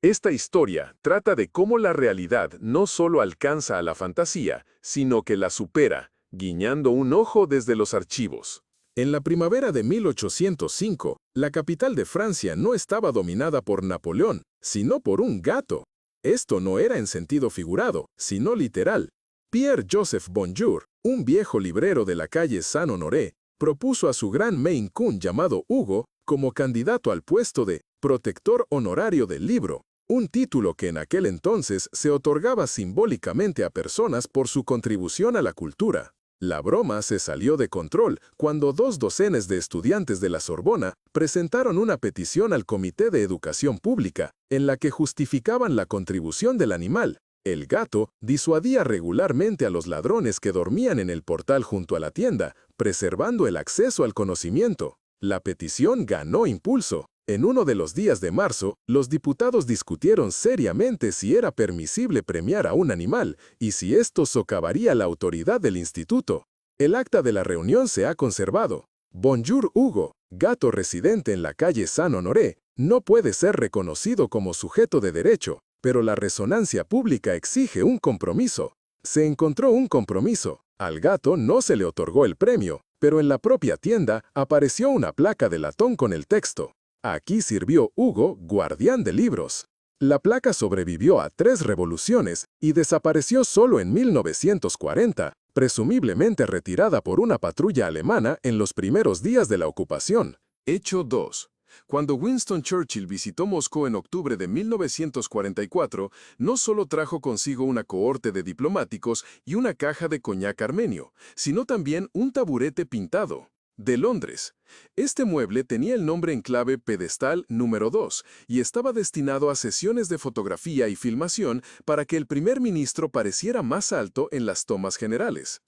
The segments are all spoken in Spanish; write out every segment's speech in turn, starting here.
Esta historia trata de cómo la realidad no solo alcanza a la fantasía, sino que la supera, guiñando un ojo desde los archivos. En la primavera de 1805, la capital de Francia no estaba dominada por Napoleón, sino por un gato. Esto no era en sentido figurado, sino literal. Pierre-Joseph Bonjour, un viejo librero de la calle Saint-Honoré, propuso a su gran Maine Coon llamado Hugo como candidato al puesto de protector honorario del libro, un título que en aquel entonces se otorgaba simbólicamente a personas por su contribución a la cultura. La broma se salió de control cuando 2 docenas de estudiantes de la Sorbona presentaron una petición al Comité de Educación Pública, en la que justificaban la contribución del animal. El gato disuadía regularmente a los ladrones que dormían en el portal junto a la tienda, preservando el acceso al conocimiento. La petición ganó impulso. En uno de los días de marzo, los diputados discutieron seriamente si era permisible premiar a un animal y si esto socavaría la autoridad del instituto. El acta de la reunión se ha conservado. Bonjour Hugo, gato residente en la calle Saint-Honoré, no puede ser reconocido como sujeto de derecho, pero la resonancia pública exige un compromiso. Se encontró un compromiso. Al gato no se le otorgó el premio, pero en la propia tienda apareció una placa de latón con el texto: aquí sirvió Hugo, guardián de libros. La placa sobrevivió a 3 revoluciones y desapareció solo en 1940, presumiblemente retirada por una patrulla alemana en los primeros días de la ocupación. Hecho 2. Cuando Winston Churchill visitó Moscú en octubre de 1944, no solo trajo consigo una cohorte de diplomáticos y una caja de coñac armenio, sino también un taburete pintado. De Londres. Este mueble tenía el nombre en clave Pedestal número 2 y estaba destinado a sesiones de fotografía y filmación para que el primer ministro pareciera más alto en las tomas generales.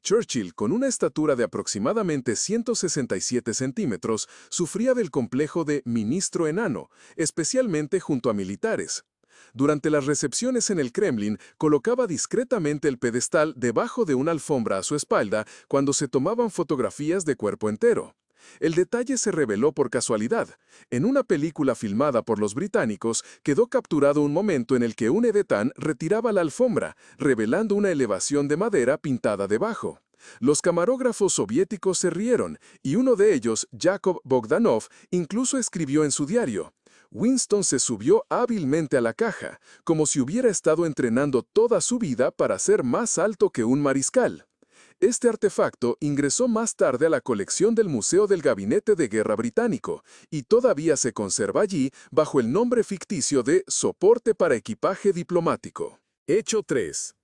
Churchill, con una estatura de aproximadamente 167 centímetros, sufría del complejo de ministro enano, especialmente junto a militares. Durante las recepciones en el Kremlin, colocaba discretamente el pedestal debajo de una alfombra a su espalda cuando se tomaban fotografías de cuerpo entero. El detalle se reveló por casualidad. En una película filmada por los británicos, quedó capturado un momento en el que un edetán retiraba la alfombra, revelando una elevación de madera pintada debajo. Los camarógrafos soviéticos se rieron, y uno de ellos, Yakov Bogdanov, incluso escribió en su diario: Winston se subió hábilmente a la caja, como si hubiera estado entrenando toda su vida para ser más alto que un mariscal. Este artefacto ingresó más tarde a la colección del Museo del Gabinete de Guerra Británico y todavía se conserva allí bajo el nombre ficticio de Soporte para Equipaje Diplomático. Hecho 3.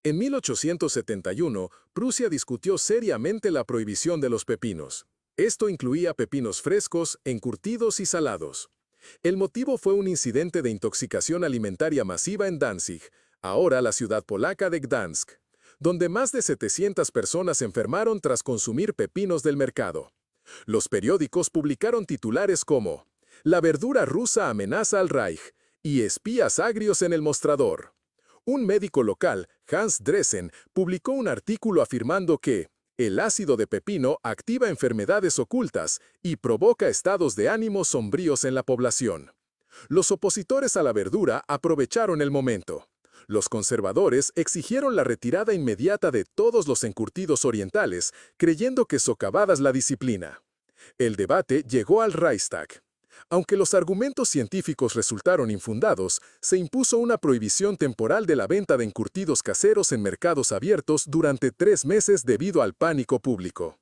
En 1871, Prusia discutió seriamente la prohibición de los pepinos. Esto incluía pepinos frescos, encurtidos y salados. El motivo fue un incidente de intoxicación alimentaria masiva en Danzig, ahora la ciudad polaca de Gdansk, donde más de 700 personas se enfermaron tras consumir pepinos del mercado. Los periódicos publicaron titulares como «La verdura rusa amenaza al Reich» y «Espías agrios en el mostrador». Un médico local, Hans Dressen, publicó un artículo afirmando que el ácido de pepino activa enfermedades ocultas y provoca estados de ánimo sombríos en la población. Los opositores a la verdura aprovecharon el momento. Los conservadores exigieron la retirada inmediata de todos los encurtidos orientales, creyendo que socavadas la disciplina. El debate llegó al Reichstag. Aunque los argumentos científicos resultaron infundados, se impuso una prohibición temporal de la venta de encurtidos caseros en mercados abiertos durante 3 meses debido al pánico público.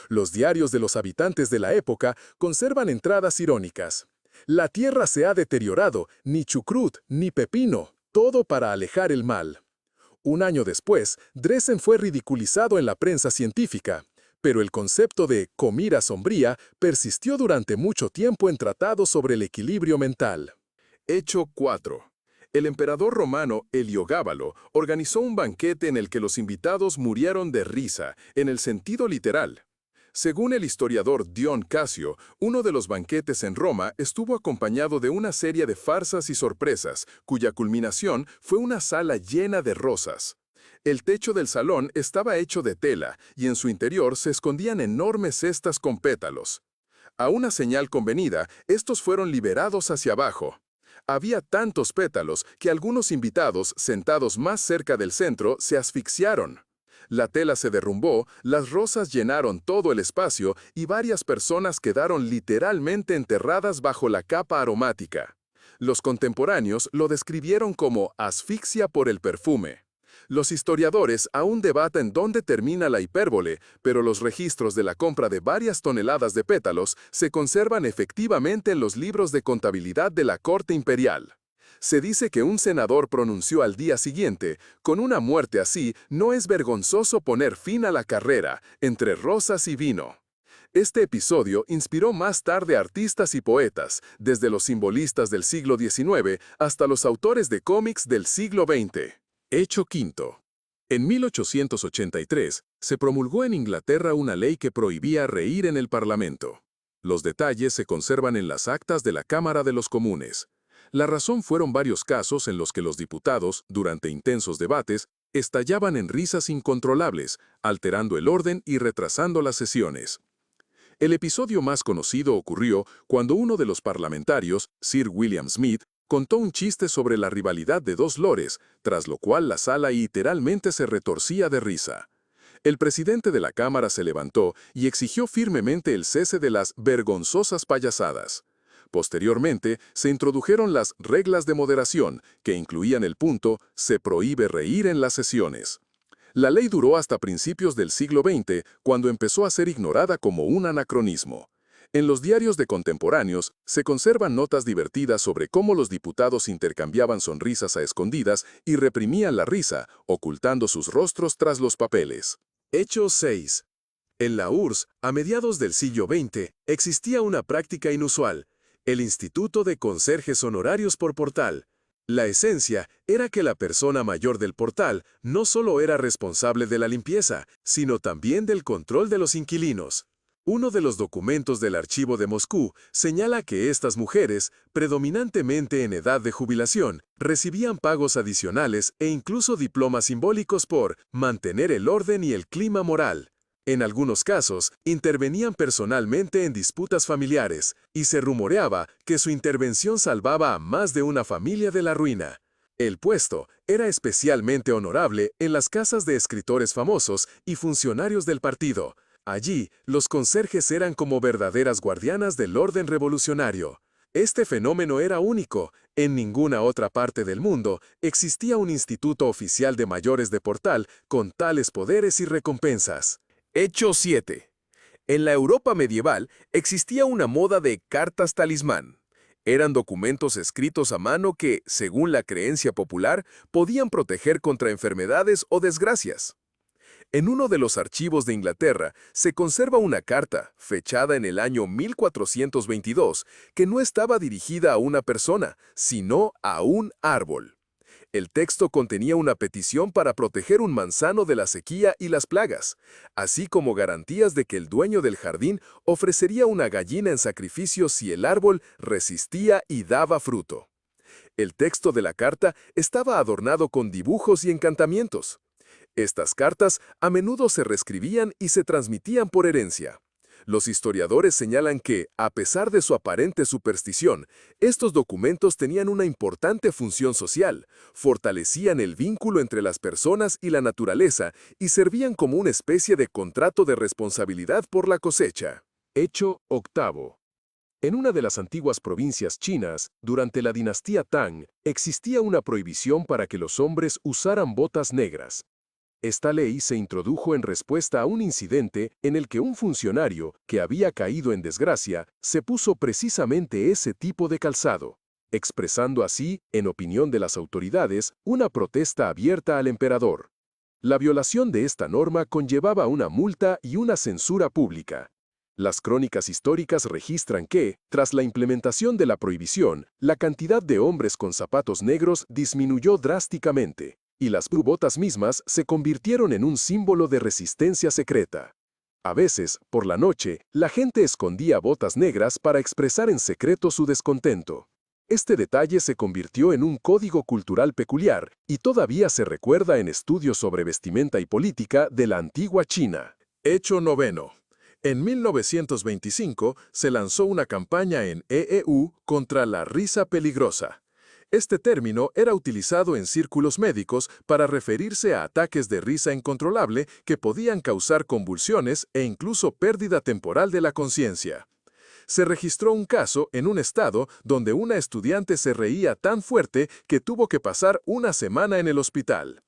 Los diarios de los habitantes de la época conservan entradas irónicas. La tierra se ha deteriorado, ni chucrut, ni pepino, todo para alejar el mal. Un año después, Dressen fue ridiculizado en la prensa científica, pero el concepto de comida sombría persistió durante mucho tiempo en tratados sobre el equilibrio mental. Hecho 4. El emperador romano Heliogábalo organizó un banquete en el que los invitados murieron de risa, en el sentido literal. Según el historiador Dion Casio, uno de los banquetes en Roma estuvo acompañado de una serie de farsas y sorpresas, cuya culminación fue una sala llena de rosas. El techo del salón estaba hecho de tela y en su interior se escondían enormes cestas con pétalos. A una señal convenida, estos fueron liberados hacia abajo. Había tantos pétalos que algunos invitados, sentados más cerca del centro, se asfixiaron. La tela se derrumbó, las rosas llenaron todo el espacio y varias personas quedaron literalmente enterradas bajo la capa aromática. Los contemporáneos lo describieron como asfixia por el perfume. Los historiadores aún debaten dónde termina la hipérbole, pero los registros de la compra de varias toneladas de pétalos se conservan efectivamente en los libros de contabilidad de la corte imperial. Se dice que un senador pronunció al día siguiente, con una muerte así, no es vergonzoso poner fin a la carrera, entre rosas y vino. Este episodio inspiró más tarde a artistas y poetas, desde los simbolistas del siglo XIX hasta los autores de cómics del siglo XX. Hecho quinto. En 1883, se promulgó en Inglaterra una ley que prohibía reír en el Parlamento. Los detalles se conservan en las actas de la Cámara de los Comunes. La razón fueron varios casos en los que los diputados, durante intensos debates, estallaban en risas incontrolables, alterando el orden y retrasando las sesiones. El episodio más conocido ocurrió cuando uno de los parlamentarios, Sir William Smith, contó un chiste sobre la rivalidad de dos lores, tras lo cual la sala literalmente se retorcía de risa. El presidente de la Cámara se levantó y exigió firmemente el cese de las vergonzosas payasadas. Posteriormente, se introdujeron las reglas de moderación, que incluían el punto «se prohíbe reír en las sesiones». La ley duró hasta principios del siglo XX, cuando empezó a ser ignorada como un anacronismo. En los diarios de contemporáneos, se conservan notas divertidas sobre cómo los diputados intercambiaban sonrisas a escondidas y reprimían la risa, ocultando sus rostros tras los papeles. Hecho 6. En la URSS, a mediados del siglo XX, existía una práctica inusual: el Instituto de Conserjes Honorarios por Portal. La esencia era que la persona mayor del portal no solo era responsable de la limpieza, sino también del control de los inquilinos. Uno de los documentos del archivo de Moscú señala que estas mujeres, predominantemente en edad de jubilación, recibían pagos adicionales e incluso diplomas simbólicos por mantener el orden y el clima moral. En algunos casos, intervenían personalmente en disputas familiares, y se rumoreaba que su intervención salvaba a más de una familia de la ruina. El puesto era especialmente honorable en las casas de escritores famosos y funcionarios del partido. Allí, los conserjes eran como verdaderas guardianas del orden revolucionario. Este fenómeno era único. En ninguna otra parte del mundo existía un instituto oficial de mayores de portal con tales poderes y recompensas. Hecho 7. En la Europa medieval existía una moda de cartas talismán. Eran documentos escritos a mano que, según la creencia popular, podían proteger contra enfermedades o desgracias. En uno de los archivos de Inglaterra se conserva una carta, fechada en el año 1422, que no estaba dirigida a una persona, sino a un árbol. El texto contenía una petición para proteger un manzano de la sequía y las plagas, así como garantías de que el dueño del jardín ofrecería una gallina en sacrificio si el árbol resistía y daba fruto. El texto de la carta estaba adornado con dibujos y encantamientos. Estas cartas a menudo se reescribían y se transmitían por herencia. Los historiadores señalan que, a pesar de su aparente superstición, estos documentos tenían una importante función social, fortalecían el vínculo entre las personas y la naturaleza y servían como una especie de contrato de responsabilidad por la cosecha. Hecho 8. En una de las antiguas provincias chinas, durante la dinastía Tang, existía una prohibición para que los hombres usaran botas negras. Esta ley se introdujo en respuesta a un incidente en el que un funcionario, que había caído en desgracia, se puso precisamente ese tipo de calzado, expresando así, en opinión de las autoridades, una protesta abierta al emperador. La violación de esta norma conllevaba una multa y una censura pública. Las crónicas históricas registran que, tras la implementación de la prohibición, la cantidad de hombres con zapatos negros disminuyó drásticamente, y las botas mismas se convirtieron en un símbolo de resistencia secreta. A veces, por la noche, la gente escondía botas negras para expresar en secreto su descontento. Este detalle se convirtió en un código cultural peculiar y todavía se recuerda en estudios sobre vestimenta y política de la antigua China. Hecho 9. En 1925 se lanzó una campaña en EEU contra la risa peligrosa. Este término era utilizado en círculos médicos para referirse a ataques de risa incontrolable que podían causar convulsiones e incluso pérdida temporal de la conciencia. Se registró un caso en un estado donde una estudiante se reía tan fuerte que tuvo que pasar una semana en el hospital.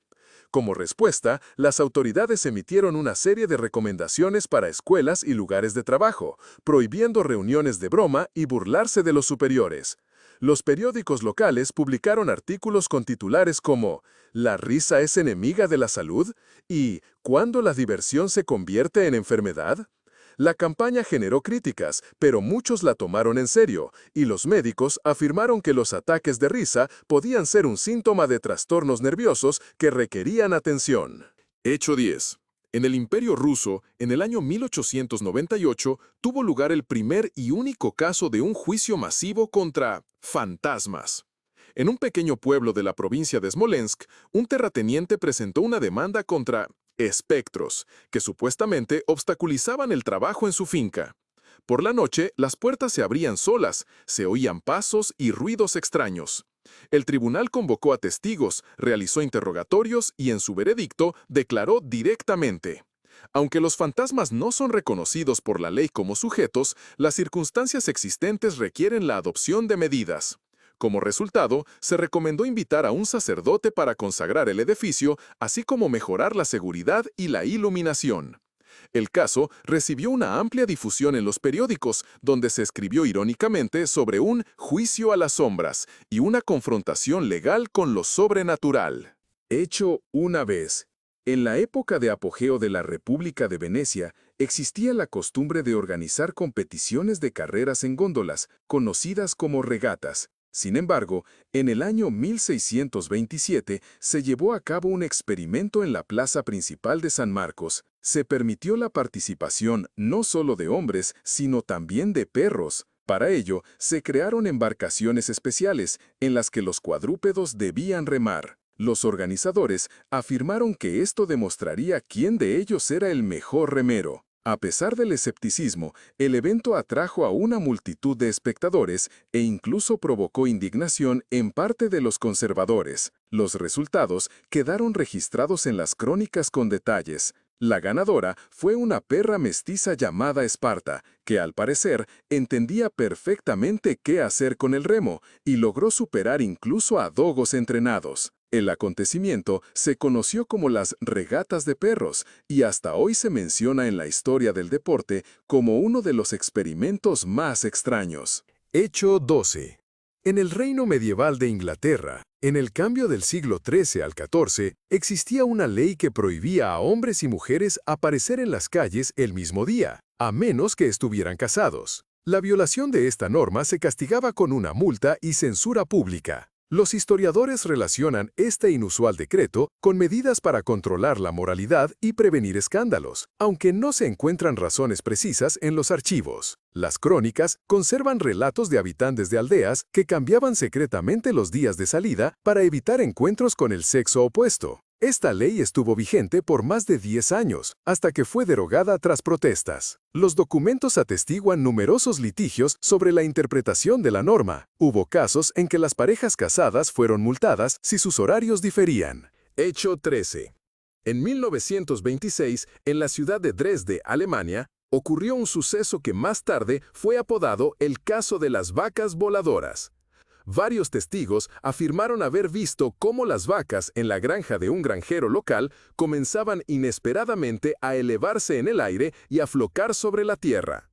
Como respuesta, las autoridades emitieron una serie de recomendaciones para escuelas y lugares de trabajo, prohibiendo reuniones de broma y burlarse de los superiores. Los periódicos locales publicaron artículos con titulares como «¿La risa es enemiga de la salud?» y «¿Cuándo la diversión se convierte en enfermedad?». La campaña generó críticas, pero muchos la tomaron en serio, y los médicos afirmaron que los ataques de risa podían ser un síntoma de trastornos nerviosos que requerían atención. Hecho 10. En el Imperio Ruso, en el año 1898, tuvo lugar el primer y único caso de un juicio masivo contra fantasmas. En un pequeño pueblo de la provincia de Smolensk, un terrateniente presentó una demanda contra espectros, que supuestamente obstaculizaban el trabajo en su finca. Por la noche, las puertas se abrían solas, se oían pasos y ruidos extraños. El tribunal convocó a testigos, realizó interrogatorios y en su veredicto declaró directamente: aunque los fantasmas no son reconocidos por la ley como sujetos, las circunstancias existentes requieren la adopción de medidas. Como resultado, se recomendó invitar a un sacerdote para consagrar el edificio, así como mejorar la seguridad y la iluminación. El caso recibió una amplia difusión en los periódicos, donde se escribió irónicamente sobre un juicio a las sombras y una confrontación legal con lo sobrenatural. Hecho una vez. En la época de apogeo de la República de Venecia, existía la costumbre de organizar competiciones de carreras en góndolas, conocidas como regatas. Sin embargo, en el año 1627 se llevó a cabo un experimento en la plaza principal de San Marcos. Se permitió la participación no solo de hombres, sino también de perros. Para ello, se crearon embarcaciones especiales en las que los cuadrúpedos debían remar. Los organizadores afirmaron que esto demostraría quién de ellos era el mejor remero. A pesar del escepticismo, el evento atrajo a una multitud de espectadores e incluso provocó indignación en parte de los conservadores. Los resultados quedaron registrados en las crónicas con detalles. La ganadora fue una perra mestiza llamada Esparta, que al parecer entendía perfectamente qué hacer con el remo y logró superar incluso a dogos entrenados. El acontecimiento se conoció como las regatas de perros y hasta hoy se menciona en la historia del deporte como uno de los experimentos más extraños. Hecho 12. En el reino medieval de Inglaterra, en el cambio del siglo XIII al XIV, existía una ley que prohibía a hombres y mujeres aparecer en las calles el mismo día, a menos que estuvieran casados. La violación de esta norma se castigaba con una multa y censura pública. Los historiadores relacionan este inusual decreto con medidas para controlar la moralidad y prevenir escándalos, aunque no se encuentran razones precisas en los archivos. Las crónicas conservan relatos de habitantes de aldeas que cambiaban secretamente los días de salida para evitar encuentros con el sexo opuesto. Esta ley estuvo vigente por más de 10 años, hasta que fue derogada tras protestas. Los documentos atestiguan numerosos litigios sobre la interpretación de la norma. Hubo casos en que las parejas casadas fueron multadas si sus horarios diferían. Hecho 13. En 1926, en la ciudad de Dresde, Alemania, ocurrió un suceso que más tarde fue apodado el caso de las vacas voladoras. Varios testigos afirmaron haber visto cómo las vacas en la granja de un granjero local comenzaban inesperadamente a elevarse en el aire y a flotar sobre la tierra.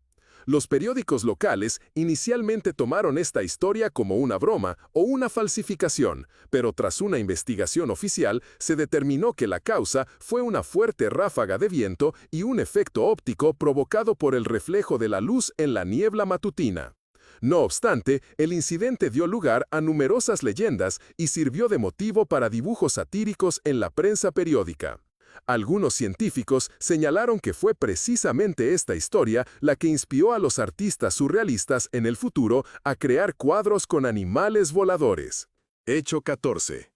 Los periódicos locales inicialmente tomaron esta historia como una broma o una falsificación, pero tras una investigación oficial se determinó que la causa fue una fuerte ráfaga de viento y un efecto óptico provocado por el reflejo de la luz en la niebla matutina. No obstante, el incidente dio lugar a numerosas leyendas y sirvió de motivo para dibujos satíricos en la prensa periódica. Algunos científicos señalaron que fue precisamente esta historia la que inspiró a los artistas surrealistas en el futuro a crear cuadros con animales voladores. Hecho 14.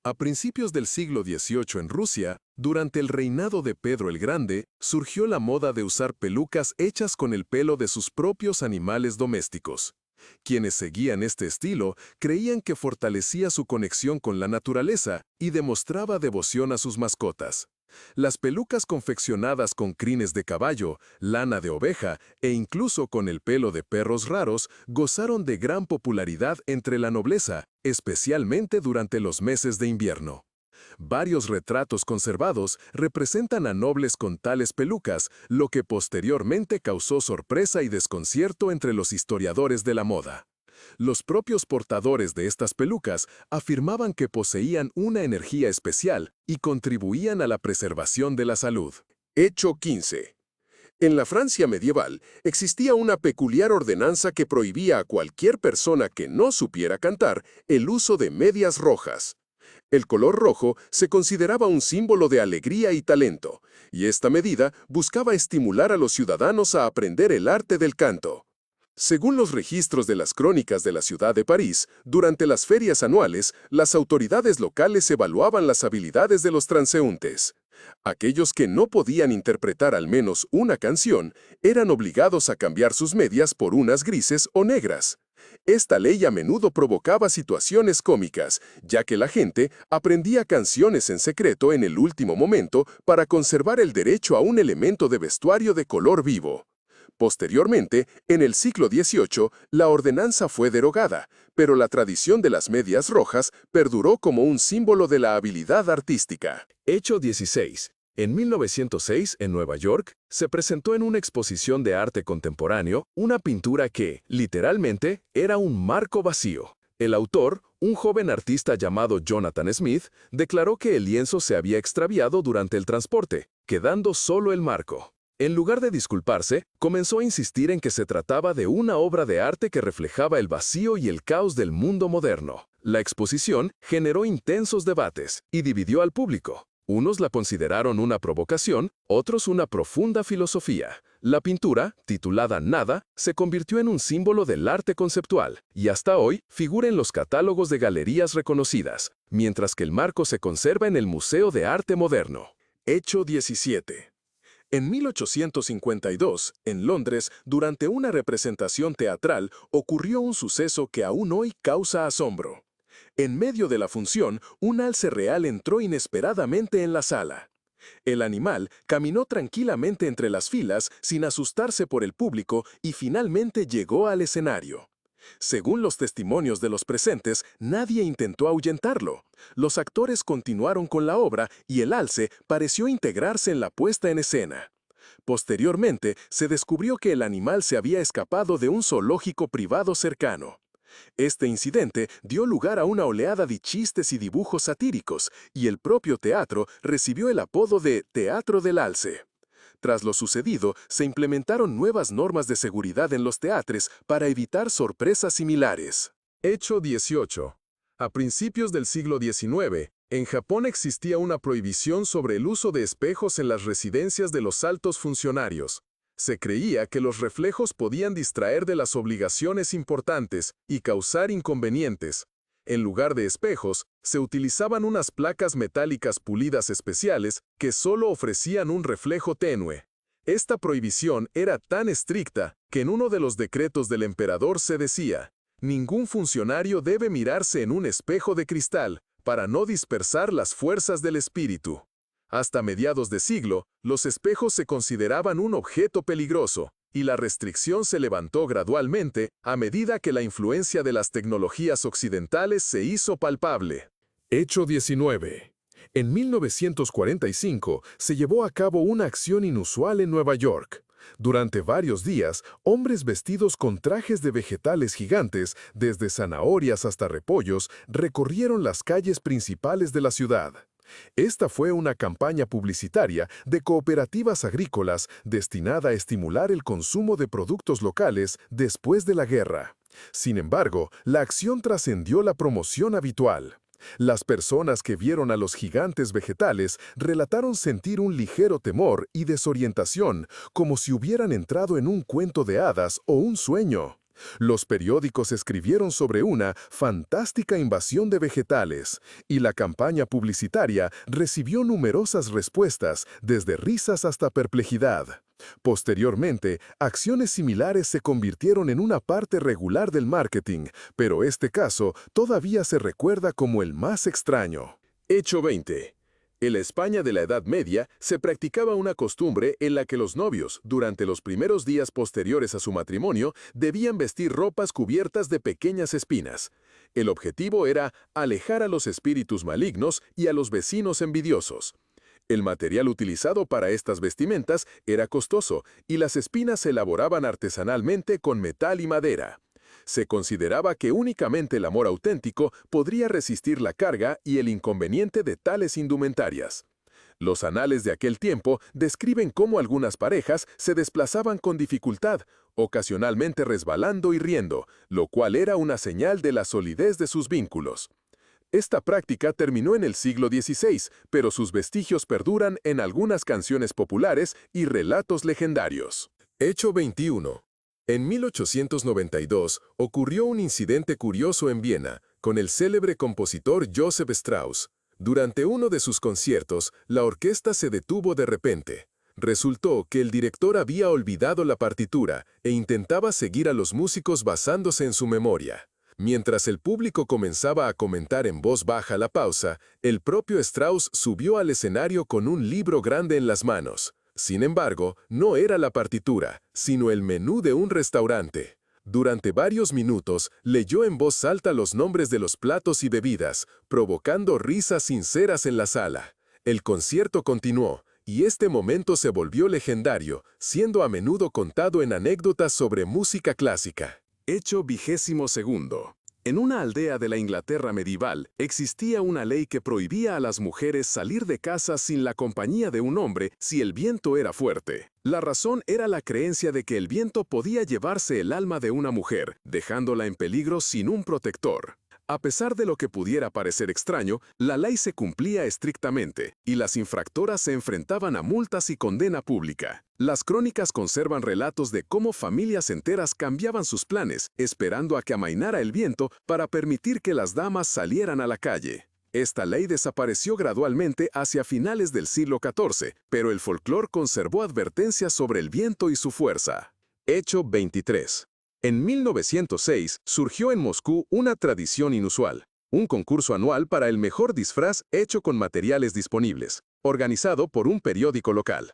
A principios del siglo XVIII en Rusia, durante el reinado de Pedro el Grande, surgió la moda de usar pelucas hechas con el pelo de sus propios animales domésticos. Quienes seguían este estilo creían que fortalecía su conexión con la naturaleza y demostraba devoción a sus mascotas. Las pelucas confeccionadas con crines de caballo, lana de oveja e incluso con el pelo de perros raros gozaron de gran popularidad entre la nobleza, especialmente durante los meses de invierno. Varios retratos conservados representan a nobles con tales pelucas, lo que posteriormente causó sorpresa y desconcierto entre los historiadores de la moda. Los propios portadores de estas pelucas afirmaban que poseían una energía especial y contribuían a la preservación de la salud. Hecho 15. En la Francia medieval existía una peculiar ordenanza que prohibía a cualquier persona que no supiera cantar el uso de medias rojas. El color rojo se consideraba un símbolo de alegría y talento, y esta medida buscaba estimular a los ciudadanos a aprender el arte del canto. Según los registros de las crónicas de la ciudad de París, durante las ferias anuales, las autoridades locales evaluaban las habilidades de los transeúntes. Aquellos que no podían interpretar al menos una canción eran obligados a cambiar sus medias por unas grises o negras. Esta ley a menudo provocaba situaciones cómicas, ya que la gente aprendía canciones en secreto en el último momento para conservar el derecho a un elemento de vestuario de color vivo. Posteriormente, en el siglo XVIII, la ordenanza fue derogada, pero la tradición de las medias rojas perduró como un símbolo de la habilidad artística. Hecho 16. En 1906, en Nueva York, se presentó en una exposición de arte contemporáneo una pintura que, literalmente, era un marco vacío. El autor, un joven artista llamado Jonathan Smith, declaró que el lienzo se había extraviado durante el transporte, quedando solo el marco. En lugar de disculparse, comenzó a insistir en que se trataba de una obra de arte que reflejaba el vacío y el caos del mundo moderno. La exposición generó intensos debates y dividió al público. Unos la consideraron una provocación, otros una profunda filosofía. La pintura, titulada Nada, se convirtió en un símbolo del arte conceptual y hasta hoy figura en los catálogos de galerías reconocidas, mientras que el marco se conserva en el Museo de Arte Moderno. Hecho 17. En 1852, en Londres, durante una representación teatral, ocurrió un suceso que aún hoy causa asombro. En medio de la función, un alce real entró inesperadamente en la sala. El animal caminó tranquilamente entre las filas sin asustarse por el público y finalmente llegó al escenario. Según los testimonios de los presentes, nadie intentó ahuyentarlo. Los actores continuaron con la obra y el alce pareció integrarse en la puesta en escena. Posteriormente, se descubrió que el animal se había escapado de un zoológico privado cercano. Este incidente dio lugar a una oleada de chistes y dibujos satíricos, y el propio teatro recibió el apodo de Teatro del Alce. Tras lo sucedido, se implementaron nuevas normas de seguridad en los teatres para evitar sorpresas similares. Hecho 18. A principios del siglo XIX, en Japón existía una prohibición sobre el uso de espejos en las residencias de los altos funcionarios. Se creía que los reflejos podían distraer de las obligaciones importantes y causar inconvenientes. En lugar de espejos, se utilizaban unas placas metálicas pulidas especiales que solo ofrecían un reflejo tenue. Esta prohibición era tan estricta que en uno de los decretos del emperador se decía: ningún funcionario debe mirarse en un espejo de cristal para no dispersar las fuerzas del espíritu. Hasta mediados de siglo, los espejos se consideraban un objeto peligroso, y la restricción se levantó gradualmente a medida que la influencia de las tecnologías occidentales se hizo palpable. Hecho 19. En 1945 se llevó a cabo una acción inusual en Nueva York. Durante varios días, hombres vestidos con trajes de vegetales gigantes, desde zanahorias hasta repollos, recorrieron las calles principales de la ciudad. Esta fue una campaña publicitaria de cooperativas agrícolas destinada a estimular el consumo de productos locales después de la guerra. Sin embargo, la acción trascendió la promoción habitual. Las personas que vieron a los gigantes vegetales relataron sentir un ligero temor y desorientación, como si hubieran entrado en un cuento de hadas o un sueño. Los periódicos escribieron sobre una fantástica invasión de vegetales, y la campaña publicitaria recibió numerosas respuestas, desde risas hasta perplejidad. Posteriormente, acciones similares se convirtieron en una parte regular del marketing, pero este caso todavía se recuerda como el más extraño. Hecho 20. En la España de la Edad Media se practicaba una costumbre en la que los novios, durante los primeros días posteriores a su matrimonio, debían vestir ropas cubiertas de pequeñas espinas. El objetivo era alejar a los espíritus malignos y a los vecinos envidiosos. El material utilizado para estas vestimentas era costoso y las espinas se elaboraban artesanalmente con metal y madera. Se consideraba que únicamente el amor auténtico podría resistir la carga y el inconveniente de tales indumentarias. Los anales de aquel tiempo describen cómo algunas parejas se desplazaban con dificultad, ocasionalmente resbalando y riendo, lo cual era una señal de la solidez de sus vínculos. Esta práctica terminó en el siglo XVI, pero sus vestigios perduran en algunas canciones populares y relatos legendarios. Hecho 21. En 1892 ocurrió un incidente curioso en Viena con el célebre compositor Joseph Strauss. Durante uno de sus conciertos, la orquesta se detuvo de repente. Resultó que el director había olvidado la partitura e intentaba seguir a los músicos basándose en su memoria. Mientras el público comenzaba a comentar en voz baja la pausa, el propio Strauss subió al escenario con un libro grande en las manos. Sin embargo, no era la partitura, sino el menú de un restaurante. Durante varios minutos, leyó en voz alta los nombres de los platos y bebidas, provocando risas sinceras en la sala. El concierto continuó, y este momento se volvió legendario, siendo a menudo contado en anécdotas sobre música clásica. Hecho 22. En una aldea de la Inglaterra medieval, existía una ley que prohibía a las mujeres salir de casa sin la compañía de un hombre si el viento era fuerte. La razón era la creencia de que el viento podía llevarse el alma de una mujer, dejándola en peligro sin un protector. A pesar de lo que pudiera parecer extraño, la ley se cumplía estrictamente, y las infractoras se enfrentaban a multas y condena pública. Las crónicas conservan relatos de cómo familias enteras cambiaban sus planes, esperando a que amainara el viento para permitir que las damas salieran a la calle. Esta ley desapareció gradualmente hacia finales del siglo XIV, pero el folclore conservó advertencias sobre el viento y su fuerza. Hecho 23. En 1906 surgió en Moscú una tradición inusual, un concurso anual para el mejor disfraz hecho con materiales disponibles, organizado por un periódico local.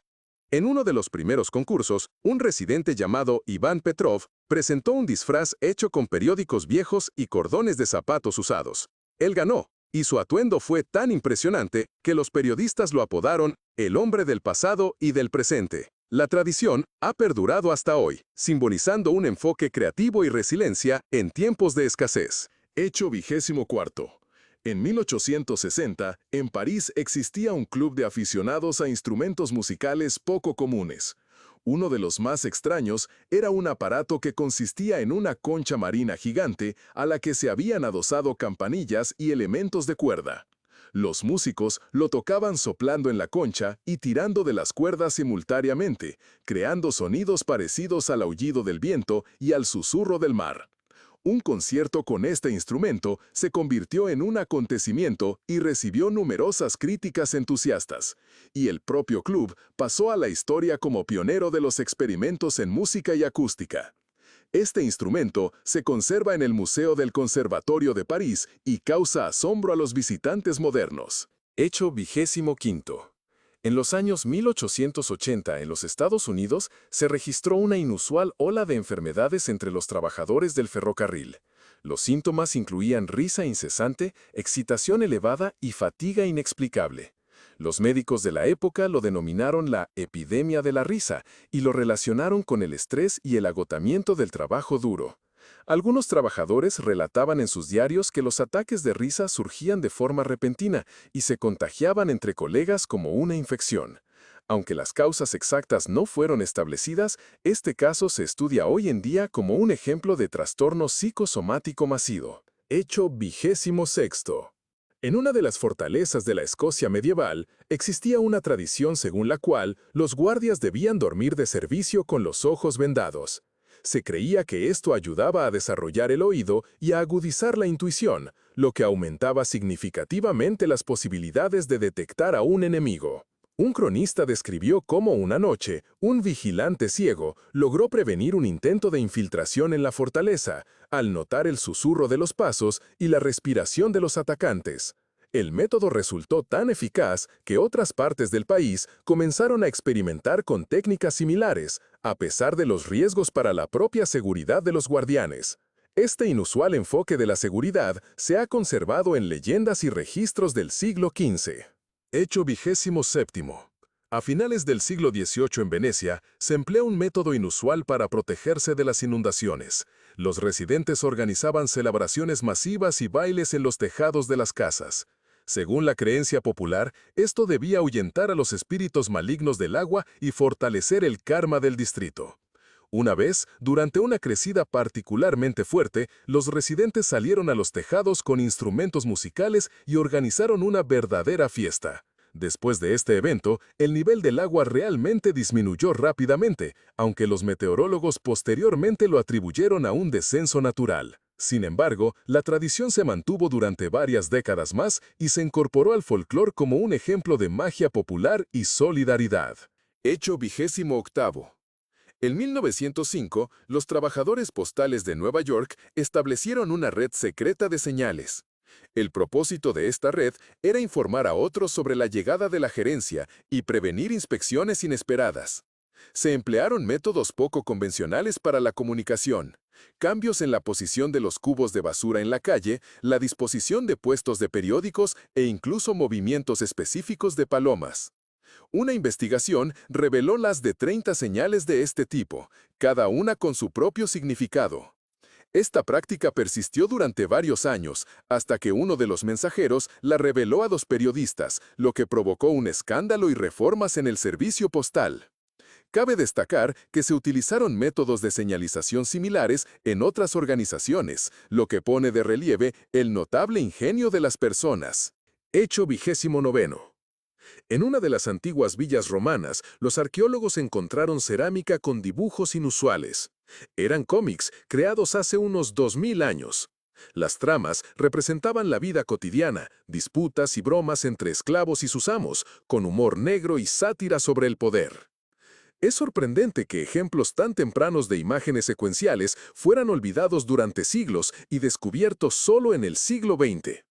En uno de los primeros concursos, un residente llamado Iván Petrov presentó un disfraz hecho con periódicos viejos y cordones de zapatos usados. Él ganó, y su atuendo fue tan impresionante que los periodistas lo apodaron el hombre del pasado y del presente. La tradición ha perdurado hasta hoy, simbolizando un enfoque creativo y resiliencia en tiempos de escasez. Hecho 24. En 1860, en París existía un club de aficionados a instrumentos musicales poco comunes. Uno de los más extraños era un aparato que consistía en una concha marina gigante a la que se habían adosado campanillas y elementos de cuerda. Los músicos lo tocaban soplando en la concha y tirando de las cuerdas simultáneamente, creando sonidos parecidos al aullido del viento y al susurro del mar. Un concierto con este instrumento se convirtió en un acontecimiento y recibió numerosas críticas entusiastas, y el propio club pasó a la historia como pionero de los experimentos en música y acústica. Este instrumento se conserva en el Museo del Conservatorio de París y causa asombro a los visitantes modernos. Hecho 25. En los años 1880 en los Estados Unidos se registró una inusual ola de enfermedades entre los trabajadores del ferrocarril. Los síntomas incluían risa incesante, excitación elevada y fatiga inexplicable. Los médicos de la época lo denominaron la epidemia de la risa y lo relacionaron con el estrés y el agotamiento del trabajo duro. Algunos trabajadores relataban en sus diarios que los ataques de risa surgían de forma repentina y se contagiaban entre colegas como una infección. Aunque las causas exactas no fueron establecidas, este caso se estudia hoy en día como un ejemplo de trastorno psicosomático masivo. Hecho 26. En una de las fortalezas de la Escocia medieval, existía una tradición según la cual los guardias debían dormir de servicio con los ojos vendados. Se creía que esto ayudaba a desarrollar el oído y a agudizar la intuición, lo que aumentaba significativamente las posibilidades de detectar a un enemigo. Un cronista describió cómo una noche, un vigilante ciego logró prevenir un intento de infiltración en la fortaleza, al notar el susurro de los pasos y la respiración de los atacantes. El método resultó tan eficaz que otras partes del país comenzaron a experimentar con técnicas similares, a pesar de los riesgos para la propia seguridad de los guardianes. Este inusual enfoque de la seguridad se ha conservado en leyendas y registros del siglo XV. Hecho 27. A finales del siglo XVIII en Venecia, se emplea un método inusual para protegerse de las inundaciones. Los residentes organizaban celebraciones masivas y bailes en los tejados de las casas. Según la creencia popular, esto debía ahuyentar a los espíritus malignos del agua y fortalecer el karma del distrito. Una vez, durante una crecida particularmente fuerte, los residentes salieron a los tejados con instrumentos musicales y organizaron una verdadera fiesta. Después de este evento, el nivel del agua realmente disminuyó rápidamente, aunque los meteorólogos posteriormente lo atribuyeron a un descenso natural. Sin embargo, la tradición se mantuvo durante varias décadas más y se incorporó al folclore como un ejemplo de magia popular y solidaridad. Hecho 28. En 1905, los trabajadores postales de Nueva York establecieron una red secreta de señales. El propósito de esta red era informar a otros sobre la llegada de la gerencia y prevenir inspecciones inesperadas. Se emplearon métodos poco convencionales para la comunicación, cambios en la posición de los cubos de basura en la calle, la disposición de puestos de periódicos e incluso movimientos específicos de palomas. Una investigación reveló las de 30 señales de este tipo, cada una con su propio significado. Esta práctica persistió durante varios años, hasta que uno de los mensajeros la reveló a los periodistas, lo que provocó un escándalo y reformas en el servicio postal. Cabe destacar que se utilizaron métodos de señalización similares en otras organizaciones, lo que pone de relieve el notable ingenio de las personas. Hecho 29. En una de las antiguas villas romanas, los arqueólogos encontraron cerámica con dibujos inusuales. Eran cómics creados hace unos 2000 años. Las tramas representaban la vida cotidiana, disputas y bromas entre esclavos y sus amos, con humor negro y sátira sobre el poder. Es sorprendente que ejemplos tan tempranos de imágenes secuenciales fueran olvidados durante siglos y descubiertos solo en el siglo XX.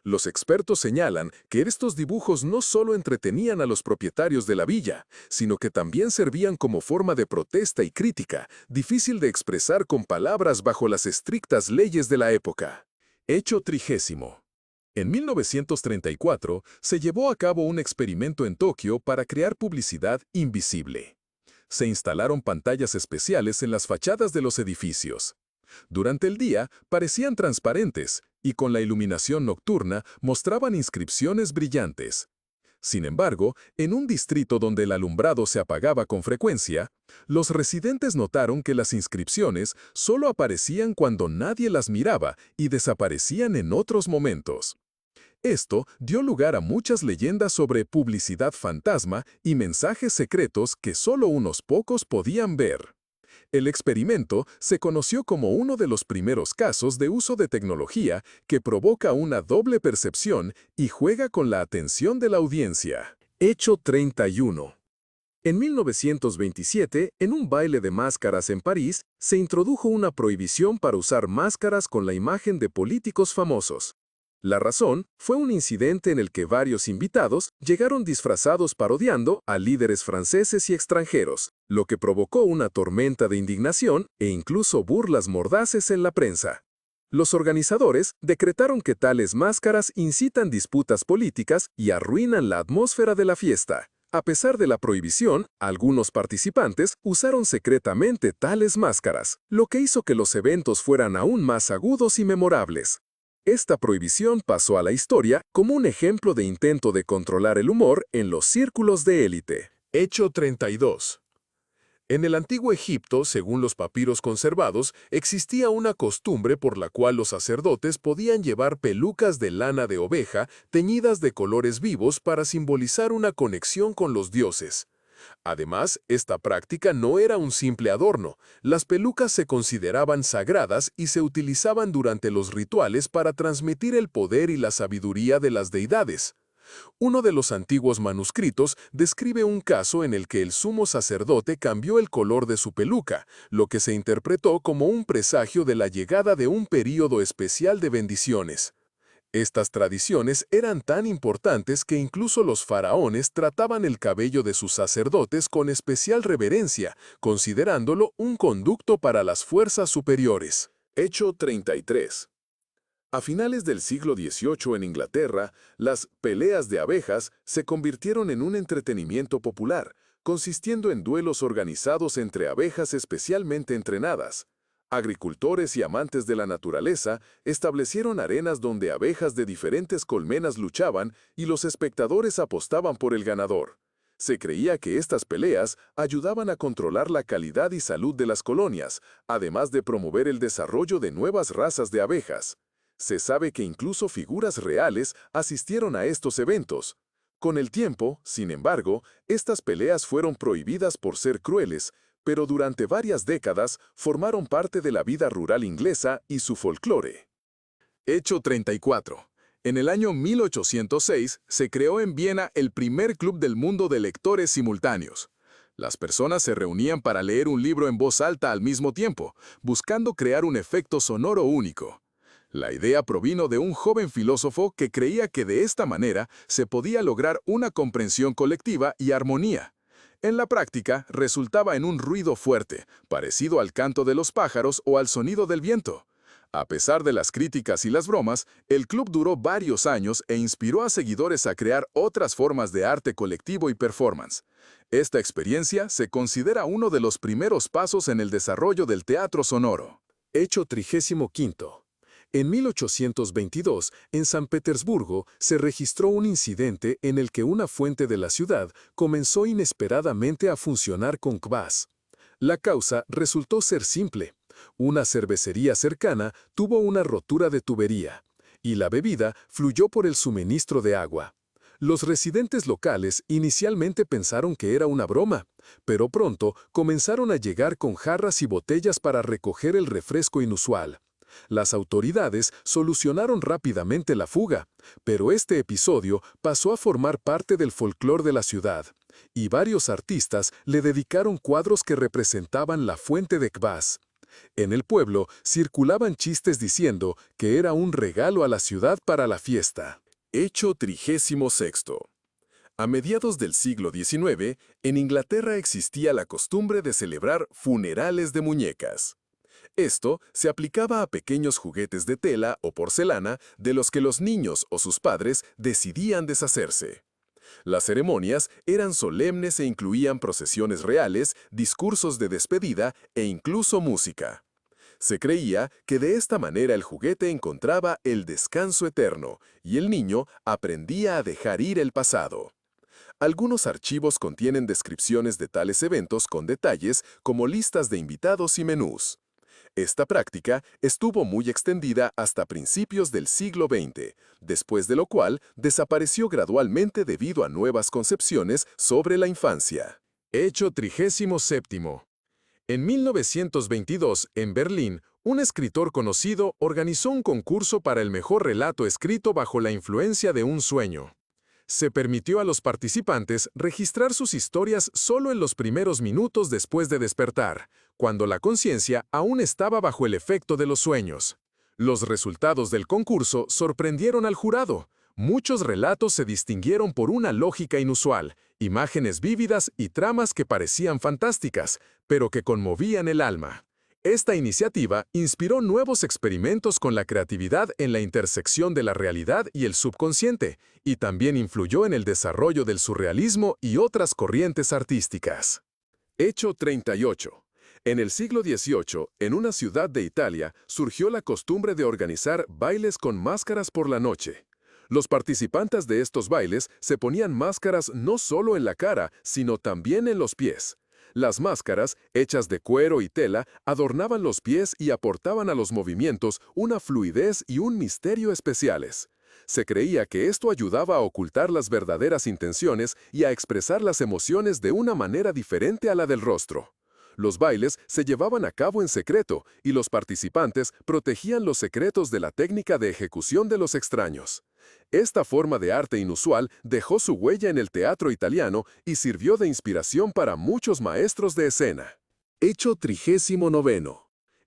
Los expertos señalan que estos dibujos no solo entretenían a los propietarios de la villa, sino que también servían como forma de protesta y crítica, difícil de expresar con palabras bajo las estrictas leyes de la época. Hecho 30. En 1934 se llevó a cabo un experimento en Tokio para crear publicidad invisible. Se instalaron pantallas especiales en las fachadas de los edificios. Durante el día parecían transparentes y con la iluminación nocturna mostraban inscripciones brillantes. Sin embargo, en un distrito donde el alumbrado se apagaba con frecuencia, los residentes notaron que las inscripciones solo aparecían cuando nadie las miraba y desaparecían en otros momentos. Esto dio lugar a muchas leyendas sobre publicidad fantasma y mensajes secretos que solo unos pocos podían ver. El experimento se conoció como uno de los primeros casos de uso de tecnología que provoca una doble percepción y juega con la atención de la audiencia. Hecho 31. En 1927, en un baile de máscaras en París, se introdujo una prohibición para usar máscaras con la imagen de políticos famosos. La razón fue un incidente en el que varios invitados llegaron disfrazados parodiando a líderes franceses y extranjeros, lo que provocó una tormenta de indignación e incluso burlas mordaces en la prensa. Los organizadores decretaron que tales máscaras incitan disputas políticas y arruinan la atmósfera de la fiesta. A pesar de la prohibición, algunos participantes usaron secretamente tales máscaras, lo que hizo que los eventos fueran aún más agudos y memorables. Esta prohibición pasó a la historia como un ejemplo de intento de controlar el humor en los círculos de élite. Hecho 32. En el antiguo Egipto, según los papiros conservados, existía una costumbre por la cual los sacerdotes podían llevar pelucas de lana de oveja teñidas de colores vivos para simbolizar una conexión con los dioses. Además, esta práctica no era un simple adorno. Las pelucas se consideraban sagradas y se utilizaban durante los rituales para transmitir el poder y la sabiduría de las deidades. Uno de los antiguos manuscritos describe un caso en el que el sumo sacerdote cambió el color de su peluca, lo que se interpretó como un presagio de la llegada de un período especial de bendiciones. Estas tradiciones eran tan importantes que incluso los faraones trataban el cabello de sus sacerdotes con especial reverencia, considerándolo un conducto para las fuerzas superiores. Hecho 33. A finales del siglo XVIII en Inglaterra, las peleas de abejas se convirtieron en un entretenimiento popular, consistiendo en duelos organizados entre abejas especialmente entrenadas. Agricultores y amantes de la naturaleza establecieron arenas donde abejas de diferentes colmenas luchaban y los espectadores apostaban por el ganador. Se creía que estas peleas ayudaban a controlar la calidad y salud de las colonias, además de promover el desarrollo de nuevas razas de abejas. Se sabe que incluso figuras reales asistieron a estos eventos. Con el tiempo, sin embargo, estas peleas fueron prohibidas por ser crueles, pero durante varias décadas formaron parte de la vida rural inglesa y su folclore. Hecho 34. En el año 1806 se creó en Viena el primer club del mundo de lectores simultáneos. Las personas se reunían para leer un libro en voz alta al mismo tiempo, buscando crear un efecto sonoro único. La idea provino de un joven filósofo que creía que de esta manera se podía lograr una comprensión colectiva y armonía. En la práctica, resultaba en un ruido fuerte, parecido al canto de los pájaros o al sonido del viento. A pesar de las críticas y las bromas, el club duró varios años e inspiró a seguidores a crear otras formas de arte colectivo y performance. Esta experiencia se considera uno de los primeros pasos en el desarrollo del teatro sonoro. Hecho 35. En 1822, en San Petersburgo, se registró un incidente en el que una fuente de la ciudad comenzó inesperadamente a funcionar con kvas. La causa resultó ser simple. Una cervecería cercana tuvo una rotura de tubería, y la bebida fluyó por el suministro de agua. Los residentes locales inicialmente pensaron que era una broma, pero pronto comenzaron a llegar con jarras y botellas para recoger el refresco inusual. Las autoridades solucionaron rápidamente la fuga, pero este episodio pasó a formar parte del folclore de la ciudad, y varios artistas le dedicaron cuadros que representaban la fuente de kvas. En el pueblo circulaban chistes diciendo que era un regalo a la ciudad para la fiesta. Hecho 36. A mediados del siglo XIX, en Inglaterra existía la costumbre de celebrar funerales de muñecas. Esto se aplicaba a pequeños juguetes de tela o porcelana de los que los niños o sus padres decidían deshacerse. Las ceremonias eran solemnes e incluían procesiones reales, discursos de despedida e incluso música. Se creía que de esta manera el juguete encontraba el descanso eterno y el niño aprendía a dejar ir el pasado. Algunos archivos contienen descripciones de tales eventos con detalles como listas de invitados y menús. Esta práctica estuvo muy extendida hasta principios del siglo XX, después de lo cual desapareció gradualmente debido a nuevas concepciones sobre la infancia. Hecho 37. En 1922, en Berlín, un escritor conocido organizó un concurso para el mejor relato escrito bajo la influencia de un sueño. Se permitió a los participantes registrar sus historias solo en los primeros minutos después de despertar, cuando la conciencia aún estaba bajo el efecto de los sueños. Los resultados del concurso sorprendieron al jurado. Muchos relatos se distinguieron por una lógica inusual, imágenes vívidas y tramas que parecían fantásticas, pero que conmovían el alma. Esta iniciativa inspiró nuevos experimentos con la creatividad en la intersección de la realidad y el subconsciente, y también influyó en el desarrollo del surrealismo y otras corrientes artísticas. Hecho 38. En el siglo XVIII, en una ciudad de Italia, surgió la costumbre de organizar bailes con máscaras por la noche. Los participantes de estos bailes se ponían máscaras no solo en la cara, sino también en los pies. Las máscaras, hechas de cuero y tela, adornaban los pies y aportaban a los movimientos una fluidez y un misterio especiales. Se creía que esto ayudaba a ocultar las verdaderas intenciones y a expresar las emociones de una manera diferente a la del rostro. Los bailes se llevaban a cabo en secreto y los participantes protegían los secretos de la técnica de ejecución de los extraños. Esta forma de arte inusual dejó su huella en el teatro italiano y sirvió de inspiración para muchos maestros de escena. Hecho 39.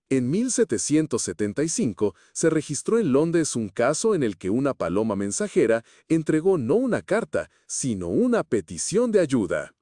En 1775 se registró en Londres un caso en el que una paloma mensajera entregó no una carta, sino una petición de ayuda.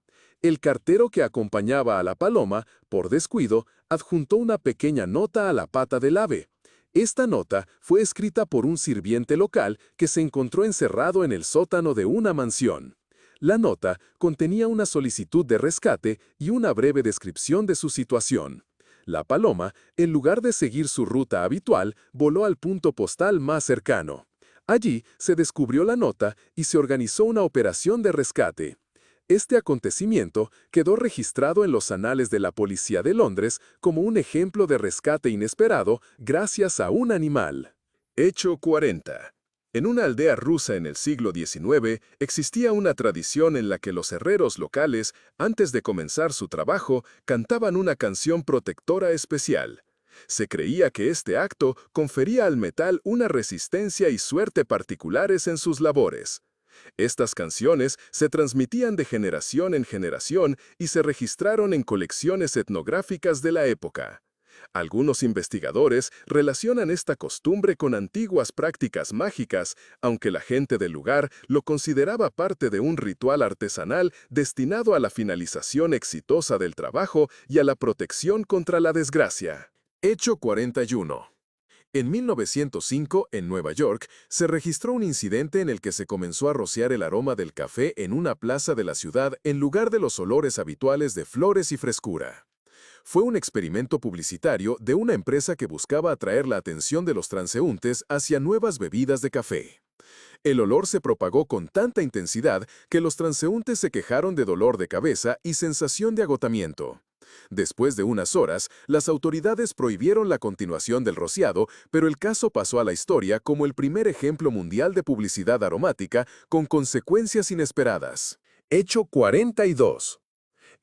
El cartero que acompañaba a la paloma, por descuido, adjuntó una pequeña nota a la pata del ave. Esta nota fue escrita por un sirviente local que se encontró encerrado en el sótano de una mansión. La nota contenía una solicitud de rescate y una breve descripción de su situación. La paloma, en lugar de seguir su ruta habitual, voló al punto postal más cercano. Allí se descubrió la nota y se organizó una operación de rescate. Este acontecimiento quedó registrado en los anales de la policía de Londres como un ejemplo de rescate inesperado gracias a un animal. Hecho 40. En una aldea rusa en el siglo XIX existía una tradición en la que los herreros locales, antes de comenzar su trabajo, cantaban una canción protectora especial. Se creía que este acto confería al metal una resistencia y suerte particulares en sus labores. Estas canciones se transmitían de generación en generación y se registraron en colecciones etnográficas de la época. Algunos investigadores relacionan esta costumbre con antiguas prácticas mágicas, aunque la gente del lugar lo consideraba parte de un ritual artesanal destinado a la finalización exitosa del trabajo y a la protección contra la desgracia. Hecho 41. En 1905, en Nueva York, se registró un incidente en el que se comenzó a rociar el aroma del café en una plaza de la ciudad en lugar de los olores habituales de flores y frescura. Fue un experimento publicitario de una empresa que buscaba atraer la atención de los transeúntes hacia nuevas bebidas de café. El olor se propagó con tanta intensidad que los transeúntes se quejaron de dolor de cabeza y sensación de agotamiento. Después de unas horas, las autoridades prohibieron la continuación del rociado, pero el caso pasó a la historia como el primer ejemplo mundial de publicidad aromática con consecuencias inesperadas. Hecho 42.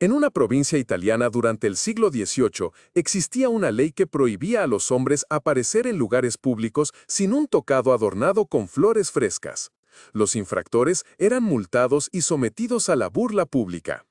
En una provincia italiana durante el siglo XVIII existía una ley que prohibía a los hombres aparecer en lugares públicos sin un tocado adornado con flores frescas. Los infractores eran multados y sometidos a la burla pública.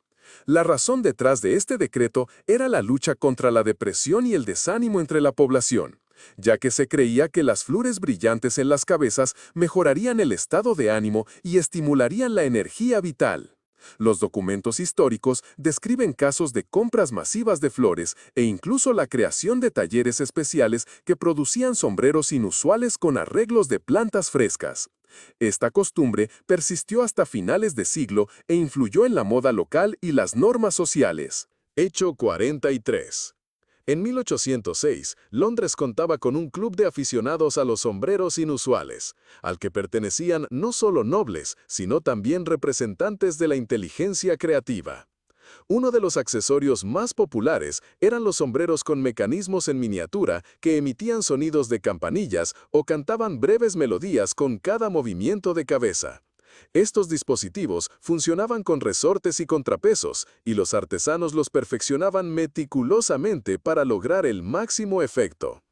La razón detrás de este decreto era la lucha contra la depresión y el desánimo entre la población, ya que se creía que las flores brillantes en las cabezas mejorarían el estado de ánimo y estimularían la energía vital. Los documentos históricos describen casos de compras masivas de flores e incluso la creación de talleres especiales que producían sombreros inusuales con arreglos de plantas frescas. Esta costumbre persistió hasta finales de siglo e influyó en la moda local y las normas sociales. Hecho 43. En 1806, Londres contaba con un club de aficionados a los sombreros inusuales, al que pertenecían no solo nobles, sino también representantes de la inteligencia creativa. Uno de los accesorios más populares eran los sombreros con mecanismos en miniatura que emitían sonidos de campanillas o cantaban breves melodías con cada movimiento de cabeza. Estos dispositivos funcionaban con resortes y contrapesos, y los artesanos los perfeccionaban meticulosamente para lograr el máximo efecto.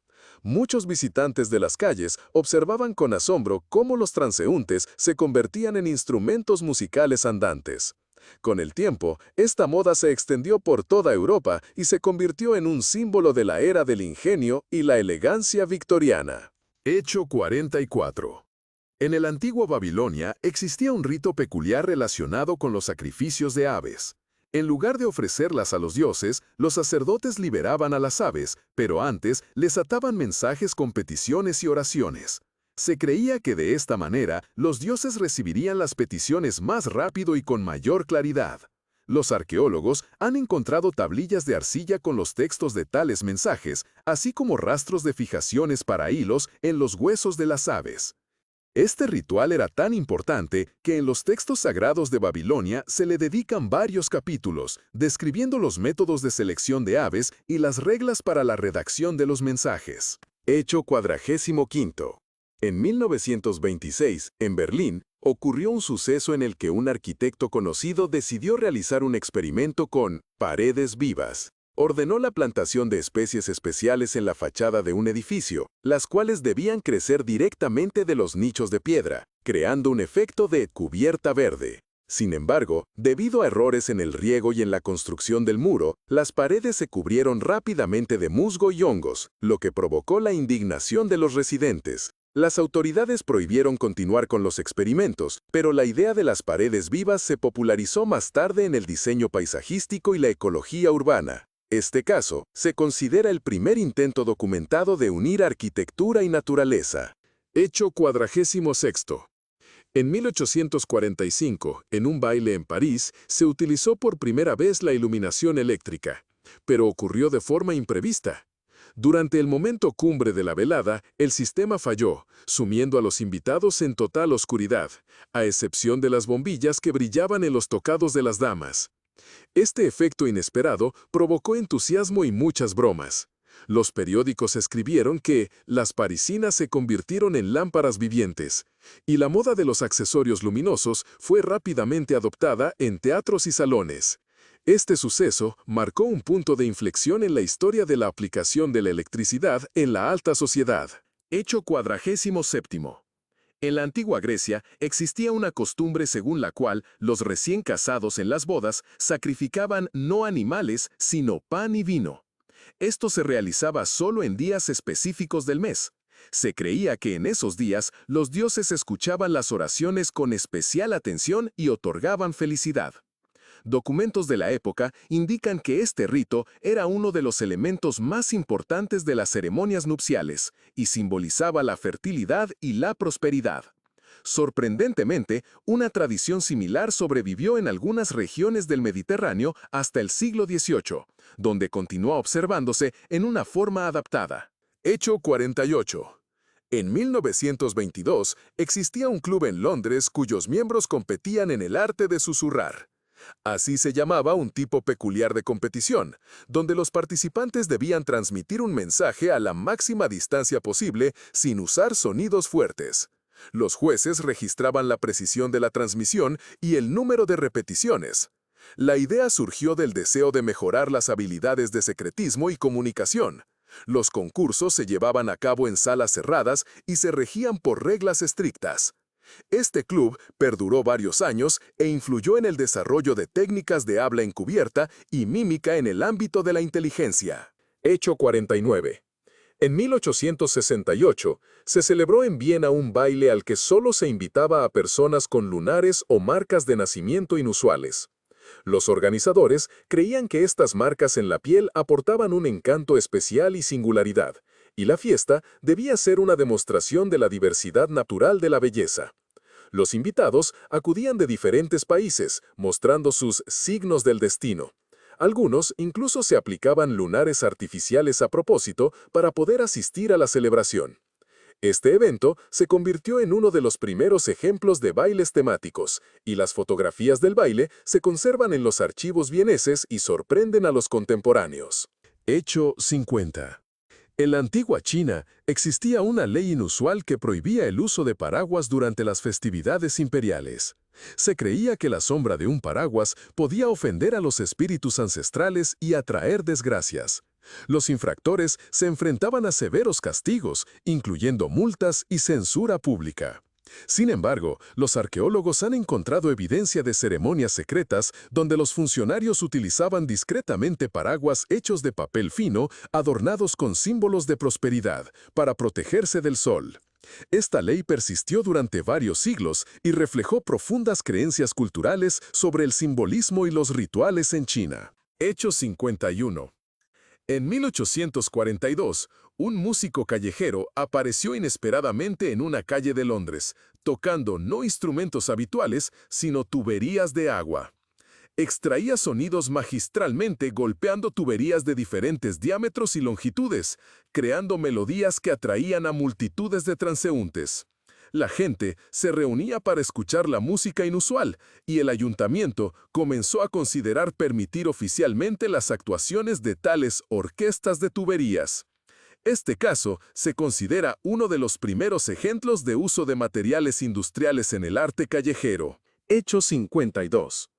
Muchos visitantes de las calles observaban con asombro cómo los transeúntes se convertían en instrumentos musicales andantes. Con el tiempo, esta moda se extendió por toda Europa y se convirtió en un símbolo de la era del ingenio y la elegancia victoriana. Hecho 44. En el antiguo Babilonia existía un rito peculiar relacionado con los sacrificios de aves. En lugar de ofrecerlas a los dioses, los sacerdotes liberaban a las aves, pero antes les ataban mensajes con peticiones y oraciones. Se creía que de esta manera los dioses recibirían las peticiones más rápido y con mayor claridad. Los arqueólogos han encontrado tablillas de arcilla con los textos de tales mensajes, así como rastros de fijaciones para hilos en los huesos de las aves. Este ritual era tan importante que en los textos sagrados de Babilonia se le dedican varios capítulos, describiendo los métodos de selección de aves y las reglas para la redacción de los mensajes. Hecho 45. En 1926, en Berlín, ocurrió un suceso en el que un arquitecto conocido decidió realizar un experimento con paredes vivas. Ordenó la plantación de especies especiales en la fachada de un edificio, las cuales debían crecer directamente de los nichos de piedra, que creando un efecto de cubierta verde. Sin embargo, debido a errores en el riego y en la construcción del muro, las paredes se cubrieron rápidamente de musgo y hongos, lo que provocó la indignación de los residentes. Las autoridades prohibieron continuar con los experimentos, pero la idea de las paredes vivas se popularizó más tarde en el diseño paisajístico y la ecología urbana. Este caso se considera el primer intento documentado de unir arquitectura y naturaleza. Hecho 46. En 1845, en un baile en París, se utilizó por primera vez la iluminación eléctrica, pero ocurrió de forma imprevista. Durante el momento cumbre de la velada, el sistema falló, sumiendo a los invitados en total oscuridad, a excepción de las bombillas que brillaban en los tocados de las damas. Este efecto inesperado provocó entusiasmo y muchas bromas. Los periódicos escribieron que las parisinas se convirtieron en lámparas vivientes, y la moda de los accesorios luminosos fue rápidamente adoptada en teatros y salones. Este suceso marcó un punto de inflexión en la historia de la aplicación de la electricidad en la alta sociedad. Hecho 47. En la antigua Grecia existía una costumbre según la cual los recién casados en las bodas sacrificaban no animales, sino pan y vino. Esto se realizaba solo en días específicos del mes. Se creía que en esos días los dioses escuchaban las oraciones con especial atención y otorgaban felicidad. Documentos de la época indican que este rito era uno de los elementos más importantes de las ceremonias nupciales y simbolizaba la fertilidad y la prosperidad. Sorprendentemente, una tradición similar sobrevivió en algunas regiones del Mediterráneo hasta el siglo XVIII, donde continuó observándose en una forma adaptada. Hecho 48. En 1922 existía un club en Londres cuyos miembros competían en el arte de susurrar. Así se llamaba un tipo peculiar de competición, donde los participantes debían transmitir un mensaje a la máxima distancia posible sin usar sonidos fuertes. Los jueces registraban la precisión de la transmisión y el número de repeticiones. La idea surgió del deseo de mejorar las habilidades de secretismo y comunicación. Los concursos se llevaban a cabo en salas cerradas y se regían por reglas estrictas. Este club perduró varios años e influyó en el desarrollo de técnicas de habla encubierta y mímica en el ámbito de la inteligencia. Hecho 49. En 1868, se celebró en Viena un baile al que solo se invitaba a personas con lunares o marcas de nacimiento inusuales. Los organizadores creían que estas marcas en la piel aportaban un encanto especial y singularidad, y la fiesta debía ser una demostración de la diversidad natural de la belleza. Los invitados acudían de diferentes países, mostrando sus signos del destino. Algunos incluso se aplicaban lunares artificiales a propósito para poder asistir a la celebración. Este evento se convirtió en uno de los primeros ejemplos de bailes temáticos, y las fotografías del baile se conservan en los archivos vieneses y sorprenden a los contemporáneos. Hecho 50. En la antigua China existía una ley inusual que prohibía el uso de paraguas durante las festividades imperiales. Se creía que la sombra de un paraguas podía ofender a los espíritus ancestrales y atraer desgracias. Los infractores se enfrentaban a severos castigos, incluyendo multas y censura pública. Sin embargo, los arqueólogos han encontrado evidencia de ceremonias secretas donde los funcionarios utilizaban discretamente paraguas hechos de papel fino adornados con símbolos de prosperidad para protegerse del sol. Esta ley persistió durante varios siglos y reflejó profundas creencias culturales sobre el simbolismo y los rituales en China. Hecho 51. En 1842, un músico callejero apareció inesperadamente en una calle de Londres, tocando no instrumentos habituales, sino tuberías de agua. Extraía sonidos magistralmente golpeando tuberías de diferentes diámetros y longitudes, creando melodías que atraían a multitudes de transeúntes. La gente se reunía para escuchar la música inusual y el ayuntamiento comenzó a considerar permitir oficialmente las actuaciones de tales orquestas de tuberías. Este caso se considera uno de los primeros ejemplos de uso de materiales industriales en el arte callejero. Hecho 52.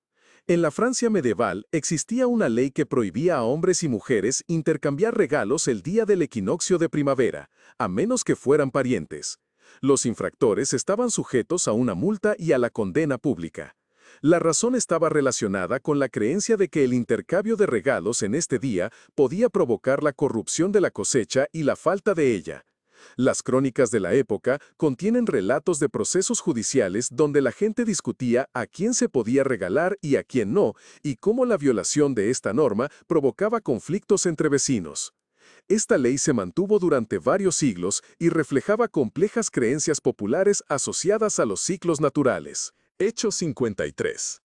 En la Francia medieval existía una ley que prohibía a hombres y mujeres intercambiar regalos el día del equinoccio de primavera, a menos que fueran parientes. Los infractores estaban sujetos a una multa y a la condena pública. La razón estaba relacionada con la creencia de que el intercambio de regalos en este día podía provocar la corrupción de la cosecha y la falta de ella. Las crónicas de la época contienen relatos de procesos judiciales donde la gente discutía a quién se podía regalar y a quién no, y cómo la violación de esta norma provocaba conflictos entre vecinos. Esta ley se mantuvo durante varios siglos y reflejaba complejas creencias populares asociadas a los ciclos naturales. Hecho 53.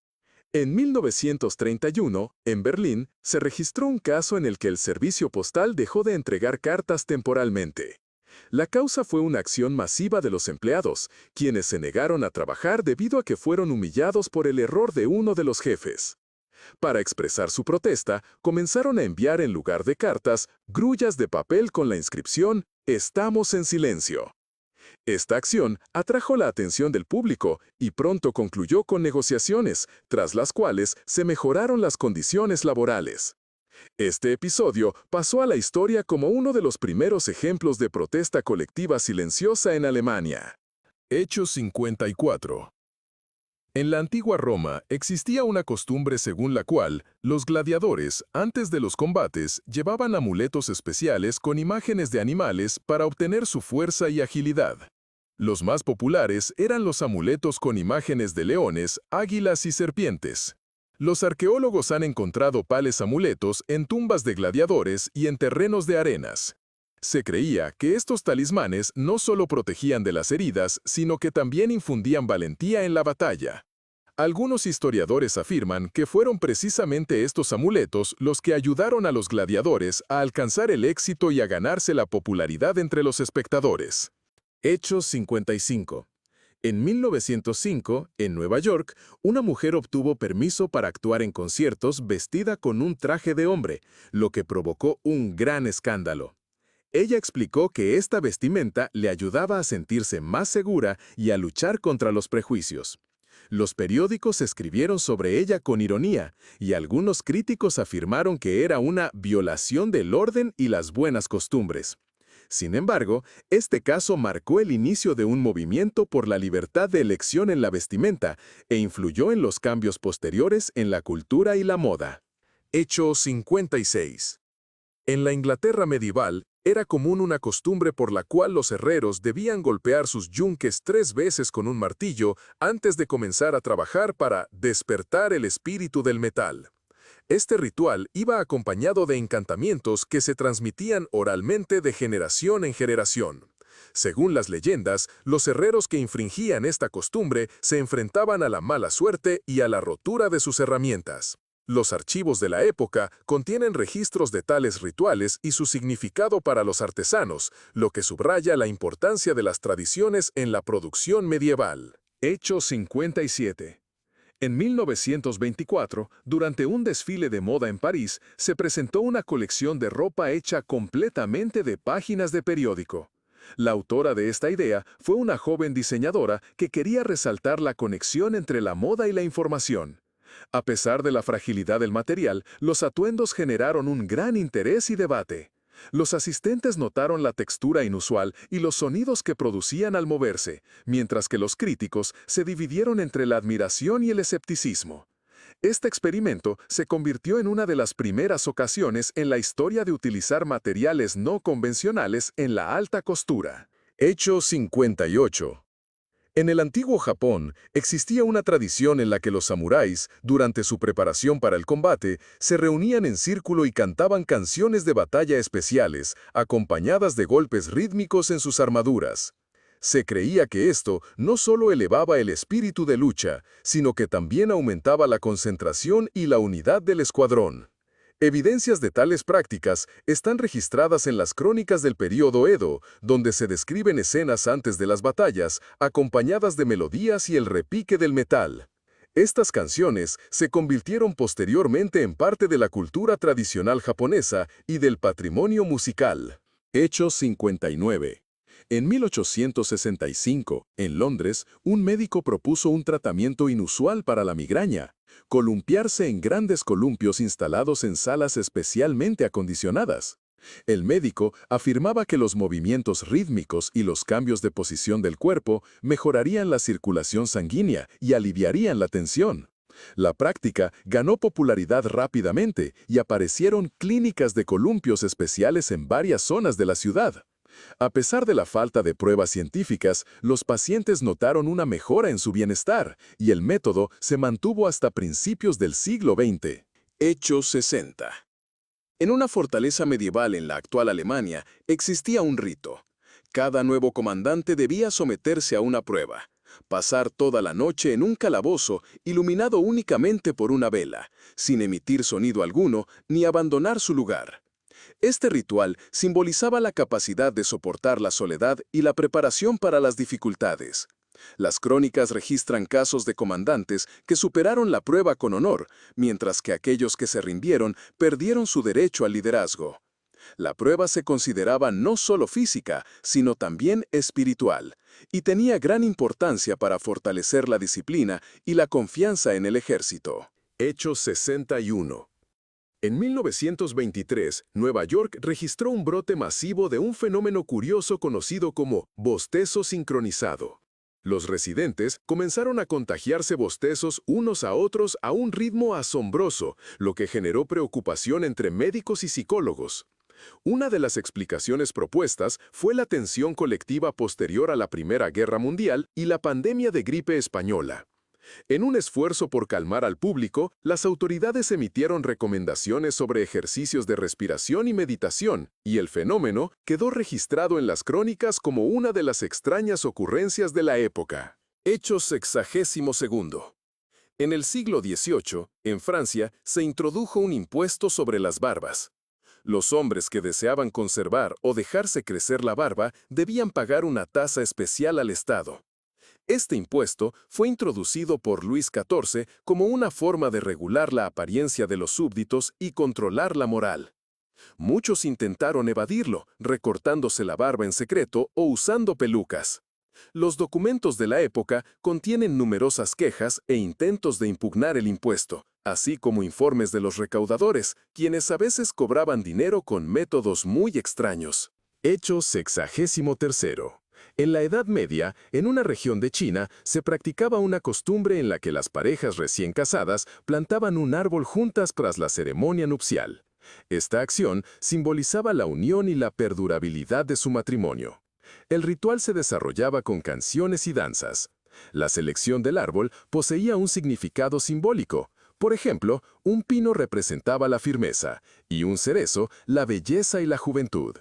En 1931, en Berlín, se registró un caso en el que el servicio postal dejó de entregar cartas temporalmente. La causa fue una acción masiva de los empleados, quienes se negaron a trabajar debido a que fueron humillados por el error de uno de los jefes. Para expresar su protesta, comenzaron a enviar en lugar de cartas, grullas de papel con la inscripción «Estamos en silencio». Esta acción atrajo la atención del público y pronto concluyó con negociaciones, tras las cuales se mejoraron las condiciones laborales. Este episodio pasó a la historia como uno de los primeros ejemplos de protesta colectiva silenciosa en Alemania. Hechos 54. En la antigua Roma existía una costumbre según la cual los gladiadores, antes de los combates, llevaban amuletos especiales con imágenes de animales para obtener su fuerza y agilidad. Los más populares eran los amuletos con imágenes de leones, águilas y serpientes. Los arqueólogos han encontrado tales amuletos en tumbas de gladiadores y en terrenos de arenas. Se creía que estos talismanes no solo protegían de las heridas, sino que también infundían valentía en la batalla. Algunos historiadores afirman que fueron precisamente estos amuletos los que ayudaron a los gladiadores a alcanzar el éxito y a ganarse la popularidad entre los espectadores. Hechos 55. En 1905, en Nueva York, una mujer obtuvo permiso para actuar en conciertos vestida con un traje de hombre, lo que provocó un gran escándalo. Ella explicó que esta vestimenta le ayudaba a sentirse más segura y a luchar contra los prejuicios. Los periódicos escribieron sobre ella con ironía, y algunos críticos afirmaron que era una violación del orden y las buenas costumbres. Sin embargo, este caso marcó el inicio de un movimiento por la libertad de elección en la vestimenta e influyó en los cambios posteriores en la cultura y la moda. Hecho 56. En la Inglaterra medieval, era común una costumbre por la cual los herreros debían golpear sus yunques 3 veces con un martillo antes de comenzar a trabajar para despertar el espíritu del metal. Este ritual iba acompañado de encantamientos que se transmitían oralmente de generación en generación. Según las leyendas, los herreros que infringían esta costumbre se enfrentaban a la mala suerte y a la rotura de sus herramientas. Los archivos de la época contienen registros de tales rituales y su significado para los artesanos, lo que subraya la importancia de las tradiciones en la producción medieval. Hechos 57. En 1924, durante un desfile de moda en París, se presentó una colección de ropa hecha completamente de páginas de periódico. La autora de esta idea fue una joven diseñadora que quería resaltar la conexión entre la moda y la información. A pesar de la fragilidad del material, los atuendos generaron un gran interés y debate. Los asistentes notaron la textura inusual y los sonidos que producían al moverse, mientras que los críticos se dividieron entre la admiración y el escepticismo. Este experimento se convirtió en una de las primeras ocasiones en la historia de utilizar materiales no convencionales en la alta costura. Hecho 58. En el antiguo Japón, existía una tradición en la que los samuráis, durante su preparación para el combate, se reunían en círculo y cantaban canciones de batalla especiales, acompañadas de golpes rítmicos en sus armaduras. Se creía que esto no solo elevaba el espíritu de lucha, sino que también aumentaba la concentración y la unidad del escuadrón. Evidencias de tales prácticas están registradas en las crónicas del período Edo, donde se describen escenas antes de las batallas, acompañadas de melodías y el repique del metal. Estas canciones se convirtieron posteriormente en parte de la cultura tradicional japonesa y del patrimonio musical. Hechos 59. En 1865, en Londres, un médico propuso un tratamiento inusual para la migraña: columpiarse en grandes columpios instalados en salas especialmente acondicionadas. El médico afirmaba que los movimientos rítmicos y los cambios de posición del cuerpo mejorarían la circulación sanguínea y aliviarían la tensión. La práctica ganó popularidad rápidamente y aparecieron clínicas de columpios especiales en varias zonas de la ciudad. A pesar de la falta de pruebas científicas, los pacientes notaron una mejora en su bienestar y el método se mantuvo hasta principios del siglo XX. Hechos 60. En una fortaleza medieval en la actual Alemania existía un rito. Cada nuevo comandante debía someterse a una prueba. Pasar toda la noche en un calabozo iluminado únicamente por una vela, sin emitir sonido alguno ni abandonar su lugar. Este ritual simbolizaba la capacidad de soportar la soledad y la preparación para las dificultades. Las crónicas registran casos de comandantes que superaron la prueba con honor, mientras que aquellos que se rindieron perdieron su derecho al liderazgo. La prueba se consideraba no solo física, sino también espiritual, y tenía gran importancia para fortalecer la disciplina y la confianza en el ejército. Hechos 61. En 1923, Nueva York registró un brote masivo de un fenómeno curioso conocido como bostezo sincronizado. Los residentes comenzaron a contagiarse bostezos unos a otros a un ritmo asombroso, lo que generó preocupación entre médicos y psicólogos. Una de las explicaciones propuestas fue la tensión colectiva posterior a la Primera Guerra Mundial y la pandemia de gripe española. En un esfuerzo por calmar al público, las autoridades emitieron recomendaciones sobre ejercicios de respiración y meditación, y el fenómeno quedó registrado en las crónicas como una de las extrañas ocurrencias de la época. Hechos 62. En el siglo XVIII, en Francia, se introdujo un impuesto sobre las barbas. Los hombres que deseaban conservar o dejarse crecer la barba debían pagar una tasa especial al Estado. Este impuesto fue introducido por Luis XIV como una forma de regular la apariencia de los súbditos y controlar la moral. Muchos intentaron evadirlo, recortándose la barba en secreto o usando pelucas. Los documentos de la época contienen numerosas quejas e intentos de impugnar el impuesto, así como informes de los recaudadores, quienes a veces cobraban dinero con métodos muy extraños. Hechos 63. En la Edad Media, en una región de China, se practicaba una costumbre en la que las parejas recién casadas plantaban un árbol juntas tras la ceremonia nupcial. Esta acción simbolizaba la unión y la perdurabilidad de su matrimonio. El ritual se desarrollaba con canciones y danzas. La selección del árbol poseía un significado simbólico. Por ejemplo, un pino representaba la firmeza y un cerezo la belleza y la juventud.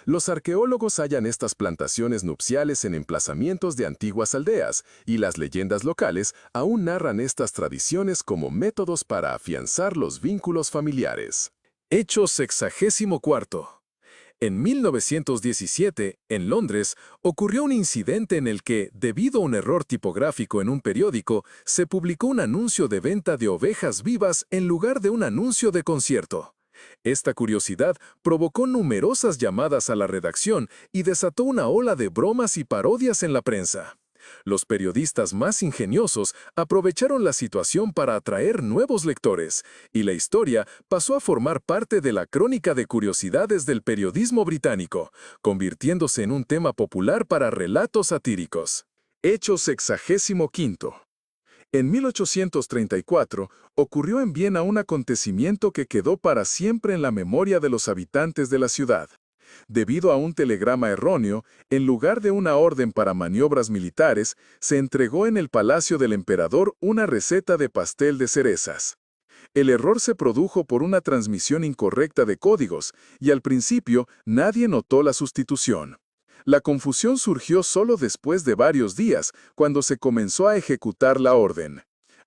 Los arqueólogos hallan estas plantaciones nupciales en emplazamientos de antiguas aldeas, y las leyendas locales aún narran estas tradiciones como métodos para afianzar los vínculos familiares. Hechos 64. En 1917, en Londres, ocurrió un incidente en el que, debido a un error tipográfico en un periódico, se publicó un anuncio de venta de ovejas vivas en lugar de un anuncio de concierto. Esta curiosidad provocó numerosas llamadas a la redacción y desató una ola de bromas y parodias en la prensa. Los periodistas más ingeniosos aprovecharon la situación para atraer nuevos lectores, y la historia pasó a formar parte de la crónica de curiosidades del periodismo británico, convirtiéndose en un tema popular para relatos satíricos. Hechos 65. En 1834 ocurrió en Viena un acontecimiento que quedó para siempre en la memoria de los habitantes de la ciudad. Debido a un telegrama erróneo, en lugar de una orden para maniobras militares, se entregó en el palacio del emperador una receta de pastel de cerezas. El error se produjo por una transmisión incorrecta de códigos, y al principio nadie notó la sustitución. La confusión surgió solo después de varios días, cuando se comenzó a ejecutar la orden.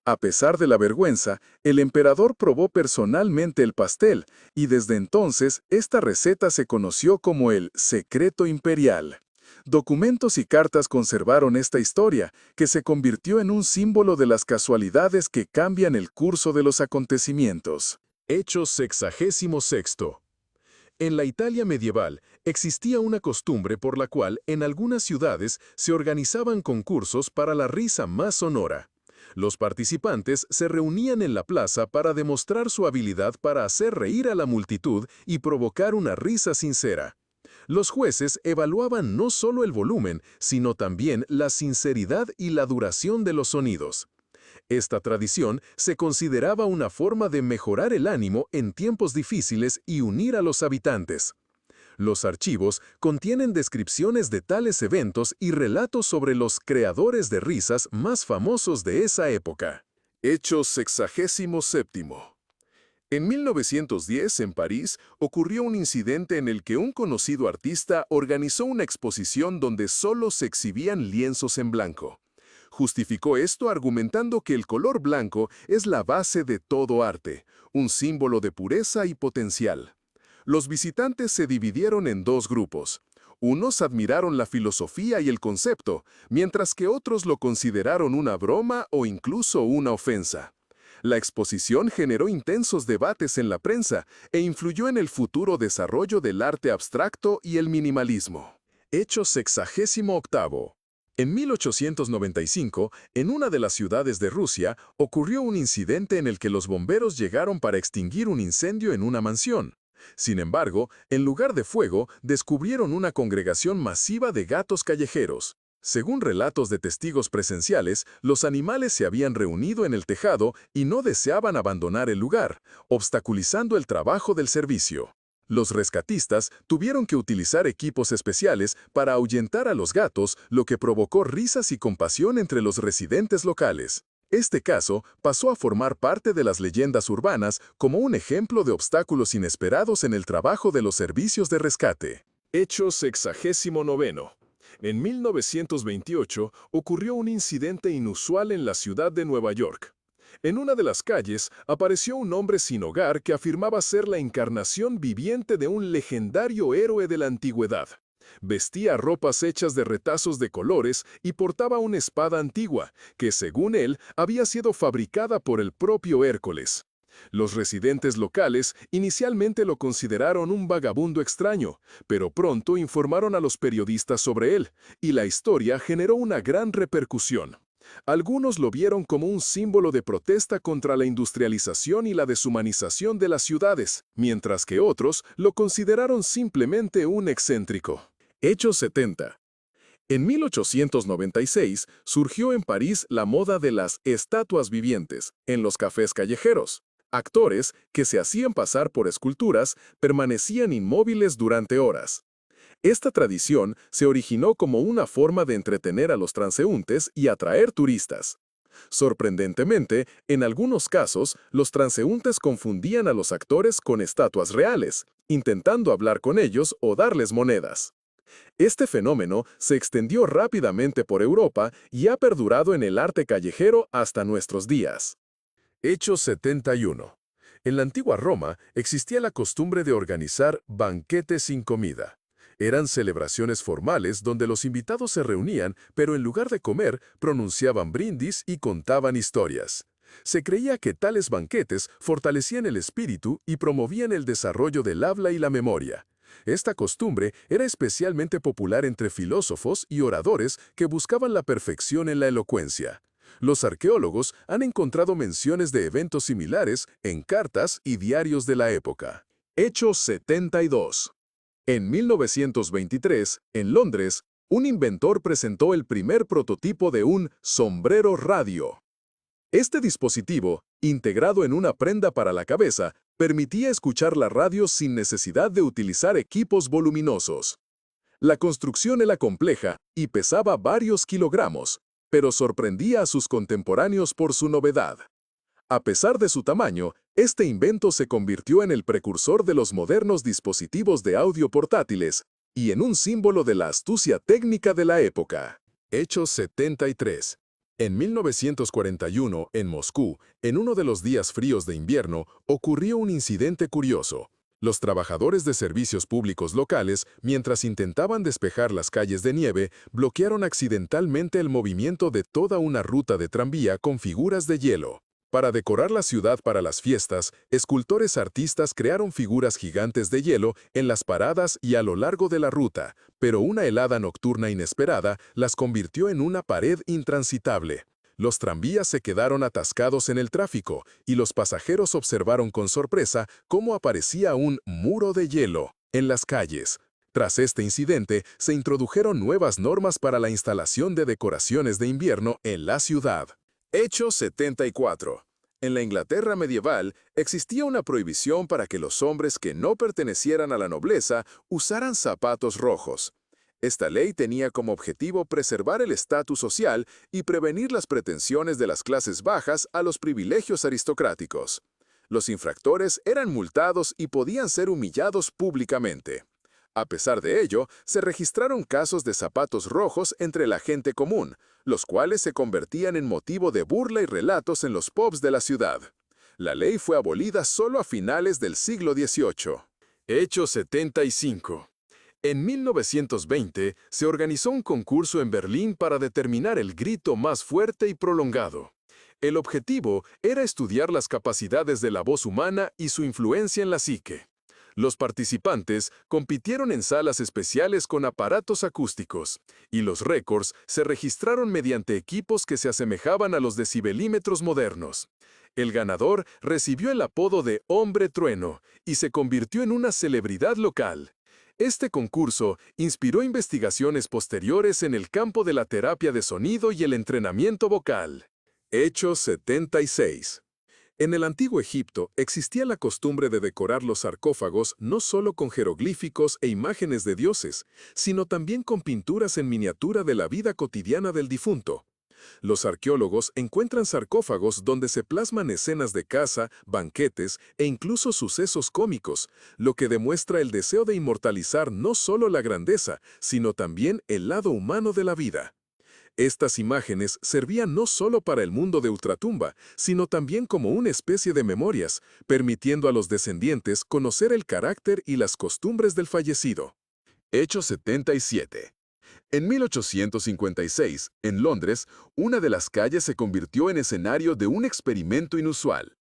A pesar de la vergüenza, el emperador probó personalmente el pastel, y desde entonces esta receta se conoció como el secreto imperial. Documentos y cartas conservaron esta historia, que se convirtió en un símbolo de las casualidades que cambian el curso de los acontecimientos. Hechos 66. En la Italia medieval existía una costumbre por la cual en algunas ciudades se organizaban concursos para la risa más sonora. Los participantes se reunían en la plaza para demostrar su habilidad para hacer reír a la multitud y provocar una risa sincera. Los jueces evaluaban no solo el volumen, sino también la sinceridad y la duración de los sonidos. Esta tradición se consideraba una forma de mejorar el ánimo en tiempos difíciles y unir a los habitantes. Los archivos contienen descripciones de tales eventos y relatos sobre los creadores de risas más famosos de esa época. Hechos 67. En 1910, en París, ocurrió un incidente en el que un conocido artista organizó una exposición donde solo se exhibían lienzos en blanco. Justificó esto argumentando que el color blanco es la base de todo arte, un símbolo de pureza y potencial. Los visitantes se dividieron en dos grupos. Unos admiraron la filosofía y el concepto, mientras que otros lo consideraron una broma o incluso una ofensa. La exposición generó intensos debates en la prensa e influyó en el futuro desarrollo del arte abstracto y el minimalismo. Hechos 68. En 1895, en una de las ciudades de Rusia, ocurrió un incidente en el que los bomberos llegaron para extinguir un incendio en una mansión. Sin embargo, en lugar de fuego, descubrieron una congregación masiva de gatos callejeros. Según relatos de testigos presenciales, los animales se habían reunido en el tejado y no deseaban abandonar el lugar, obstaculizando el trabajo del servicio. Los rescatistas tuvieron que utilizar equipos especiales para ahuyentar a los gatos, lo que provocó risas y compasión entre los residentes locales. Este caso pasó a formar parte de las leyendas urbanas como un ejemplo de obstáculos inesperados en el trabajo de los servicios de rescate. Hechos 69. En 1928 ocurrió un incidente inusual en la ciudad de Nueva York. En una de las calles apareció un hombre sin hogar que afirmaba ser la encarnación viviente de un legendario héroe de la antigüedad. Vestía ropas hechas de retazos de colores y portaba una espada antigua, que según él había sido fabricada por el propio Hércules. Los residentes locales inicialmente lo consideraron un vagabundo extraño, pero pronto informaron a los periodistas sobre él, y la historia generó una gran repercusión. Algunos lo vieron como un símbolo de protesta contra la industrialización y la deshumanización de las ciudades, mientras que otros lo consideraron simplemente un excéntrico. Hechos 70. En 1896 surgió en París la moda de las estatuas vivientes en los cafés callejeros. Actores, que se hacían pasar por esculturas, permanecían inmóviles durante horas. Esta tradición se originó como una forma de entretener a los transeúntes y atraer turistas. Sorprendentemente, en algunos casos, los transeúntes confundían a los actores con estatuas reales, intentando hablar con ellos o darles monedas. Este fenómeno se extendió rápidamente por Europa y ha perdurado en el arte callejero hasta nuestros días. Hechos 71. En la antigua Roma existía la costumbre de organizar banquetes sin comida. Eran celebraciones formales donde los invitados se reunían, pero en lugar de comer, pronunciaban brindis y contaban historias. Se creía que tales banquetes fortalecían el espíritu y promovían el desarrollo del habla y la memoria. Esta costumbre era especialmente popular entre filósofos y oradores que buscaban la perfección en la elocuencia. Los arqueólogos han encontrado menciones de eventos similares en cartas y diarios de la época. Hechos 72. En 1923, en Londres, un inventor presentó el primer prototipo de un sombrero radio. Este dispositivo, integrado en una prenda para la cabeza, permitía escuchar la radio sin necesidad de utilizar equipos voluminosos. La construcción era compleja y pesaba varios kilogramos, pero sorprendía a sus contemporáneos por su novedad. A pesar de su tamaño, este invento se convirtió en el precursor de los modernos dispositivos de audio portátiles y en un símbolo de la astucia técnica de la época. Hechos 73. En 1941, en Moscú, en uno de los días fríos de invierno, ocurrió un incidente curioso. Los trabajadores de servicios públicos locales, mientras intentaban despejar las calles de nieve, bloquearon accidentalmente el movimiento de toda una ruta de tranvía con figuras de hielo. Para decorar la ciudad para las fiestas, escultores artistas crearon figuras gigantes de hielo en las paradas y a lo largo de la ruta, pero una helada nocturna inesperada las convirtió en una pared intransitable. Los tranvías se quedaron atascados en el tráfico y los pasajeros observaron con sorpresa cómo aparecía un muro de hielo en las calles. Tras este incidente, se introdujeron nuevas normas para la instalación de decoraciones de invierno en la ciudad. Hechos 74. En la Inglaterra medieval, existía una prohibición para que los hombres que no pertenecieran a la nobleza usaran zapatos rojos. Esta ley tenía como objetivo preservar el estatus social y prevenir las pretensiones de las clases bajas a los privilegios aristocráticos. Los infractores eran multados y podían ser humillados públicamente. A pesar de ello, se registraron casos de zapatos rojos entre la gente común, los cuales se convertían en motivo de burla y relatos en los pubs de la ciudad. La ley fue abolida solo a finales del siglo XVIII. Hechos 75. En 1920 se organizó un concurso en Berlín para determinar el grito más fuerte y prolongado. El objetivo era estudiar las capacidades de la voz humana y su influencia en la psique. Los participantes compitieron en salas especiales con aparatos acústicos, y los récords se registraron mediante equipos que se asemejaban a los decibelímetros modernos. El ganador recibió el apodo de Hombre Trueno y se convirtió en una celebridad local. Este concurso inspiró investigaciones posteriores en el campo de la terapia de sonido y el entrenamiento vocal. Hechos 76. En el antiguo Egipto existía la costumbre de decorar los sarcófagos no solo con jeroglíficos e imágenes de dioses, sino también con pinturas en miniatura de la vida cotidiana del difunto. Los arqueólogos encuentran sarcófagos donde se plasman escenas de caza, banquetes e incluso sucesos cómicos, lo que demuestra el deseo de inmortalizar no solo la grandeza, sino también el lado humano de la vida. Estas imágenes servían no solo para el mundo de ultratumba, sino también como una especie de memorias, permitiendo a los descendientes conocer el carácter y las costumbres del fallecido. Hechos 77. En 1856, en Londres, una de las calles se convirtió en escenario de un experimento inusual.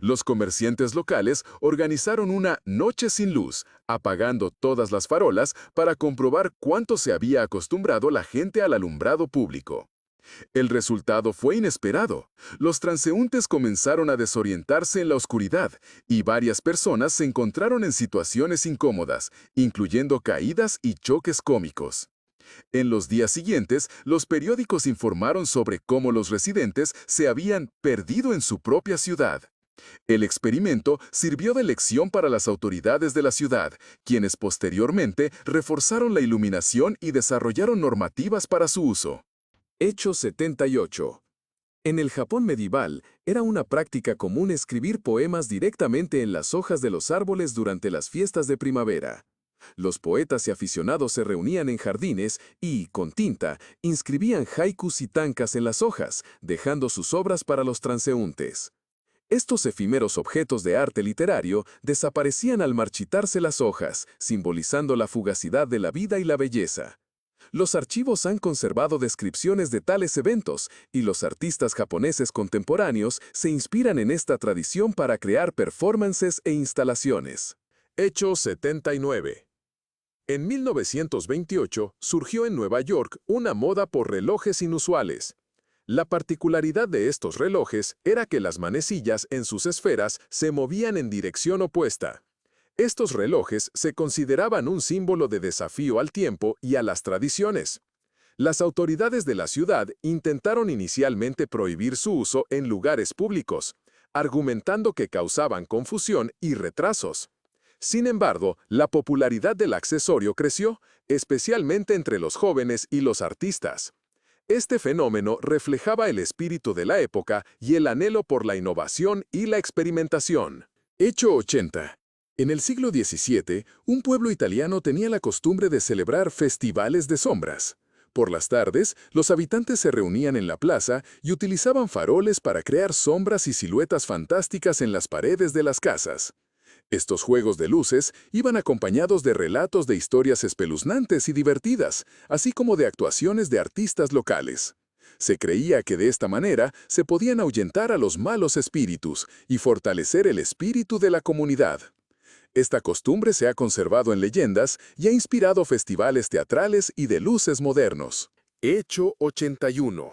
Los comerciantes locales organizaron una noche sin luz, apagando todas las farolas para comprobar cuánto se había acostumbrado la gente al alumbrado público. El resultado fue inesperado. Los transeúntes comenzaron a desorientarse en la oscuridad y varias personas se encontraron en situaciones incómodas, incluyendo caídas y choques cómicos. En los días siguientes, los periódicos informaron sobre cómo los residentes se habían perdido en su propia ciudad. El experimento sirvió de lección para las autoridades de la ciudad, quienes posteriormente reforzaron la iluminación y desarrollaron normativas para su uso. Hechos 78. En el Japón medieval, era una práctica común escribir poemas directamente en las hojas de los árboles durante las fiestas de primavera. Los poetas y aficionados se reunían en jardines y, con tinta, inscribían haikus y tankas en las hojas, dejando sus obras para los transeúntes. Estos efímeros objetos de arte literario desaparecían al marchitarse las hojas, simbolizando la fugacidad de la vida y la belleza. Los archivos han conservado descripciones de tales eventos, y los artistas japoneses contemporáneos se inspiran en esta tradición para crear performances e instalaciones. Hechos 79. En 1928 surgió en Nueva York una moda por relojes inusuales. La particularidad de estos relojes era que las manecillas en sus esferas se movían en dirección opuesta. Estos relojes se consideraban un símbolo de desafío al tiempo y a las tradiciones. Las autoridades de la ciudad intentaron inicialmente prohibir su uso en lugares públicos, argumentando que causaban confusión y retrasos. Sin embargo, la popularidad del accesorio creció, especialmente entre los jóvenes y los artistas. Este fenómeno reflejaba el espíritu de la época y el anhelo por la innovación y la experimentación. Hecho 80. En el siglo XVII, un pueblo italiano tenía la costumbre de celebrar festivales de sombras. Por las tardes, los habitantes se reunían en la plaza y utilizaban faroles para crear sombras y siluetas fantásticas en las paredes de las casas. Estos juegos de luces iban acompañados de relatos de historias espeluznantes y divertidas, así como de actuaciones de artistas locales. Se creía que de esta manera se podían ahuyentar a los malos espíritus y fortalecer el espíritu de la comunidad. Esta costumbre se ha conservado en leyendas y ha inspirado festivales teatrales y de luces modernos. Hecho 81.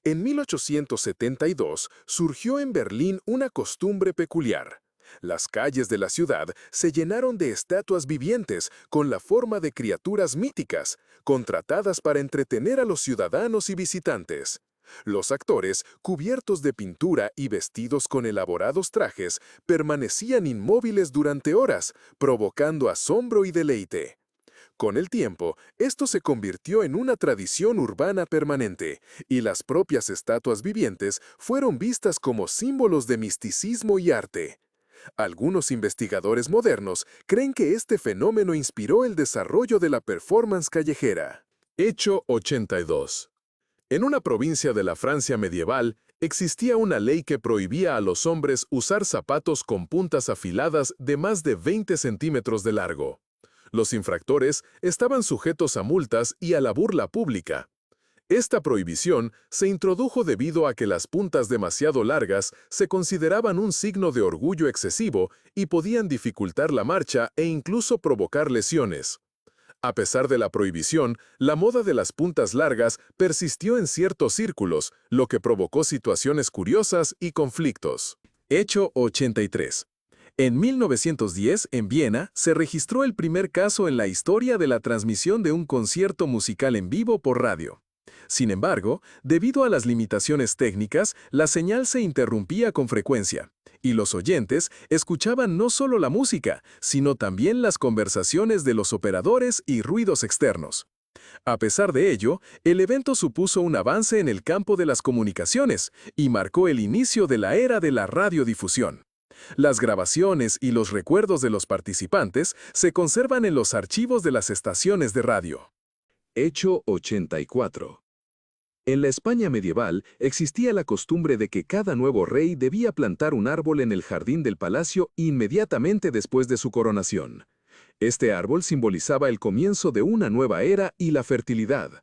En 1872 surgió en Berlín una costumbre peculiar. Las calles de la ciudad se llenaron de estatuas vivientes con la forma de criaturas míticas, contratadas para entretener a los ciudadanos y visitantes. Los actores, cubiertos de pintura y vestidos con elaborados trajes, permanecían inmóviles durante horas, provocando asombro y deleite. Con el tiempo, esto se convirtió en una tradición urbana permanente, y las propias estatuas vivientes fueron vistas como símbolos de misticismo y arte. Algunos investigadores modernos creen que este fenómeno inspiró el desarrollo de la performance callejera. Hecho 82. En una provincia de la Francia medieval, existía una ley que prohibía a los hombres usar zapatos con puntas afiladas de más de 20 centímetros de largo. Los infractores estaban sujetos a multas y a la burla pública. Esta prohibición se introdujo debido a que las puntas demasiado largas se consideraban un signo de orgullo excesivo y podían dificultar la marcha e incluso provocar lesiones. A pesar de la prohibición, la moda de las puntas largas persistió en ciertos círculos, lo que provocó situaciones curiosas y conflictos. Hecho 83. En 1910, en Viena, se registró el primer caso en la historia de la transmisión de un concierto musical en vivo por radio. Sin embargo, debido a las limitaciones técnicas, la señal se interrumpía con frecuencia, y los oyentes escuchaban no solo la música, sino también las conversaciones de los operadores y ruidos externos. A pesar de ello, el evento supuso un avance en el campo de las comunicaciones y marcó el inicio de la era de la radiodifusión. Las grabaciones y los recuerdos de los participantes se conservan en los archivos de las estaciones de radio. Hecho 84. En la España medieval existía la costumbre de que cada nuevo rey debía plantar un árbol en el jardín del palacio inmediatamente después de su coronación. Este árbol simbolizaba el comienzo de una nueva era y la fertilidad.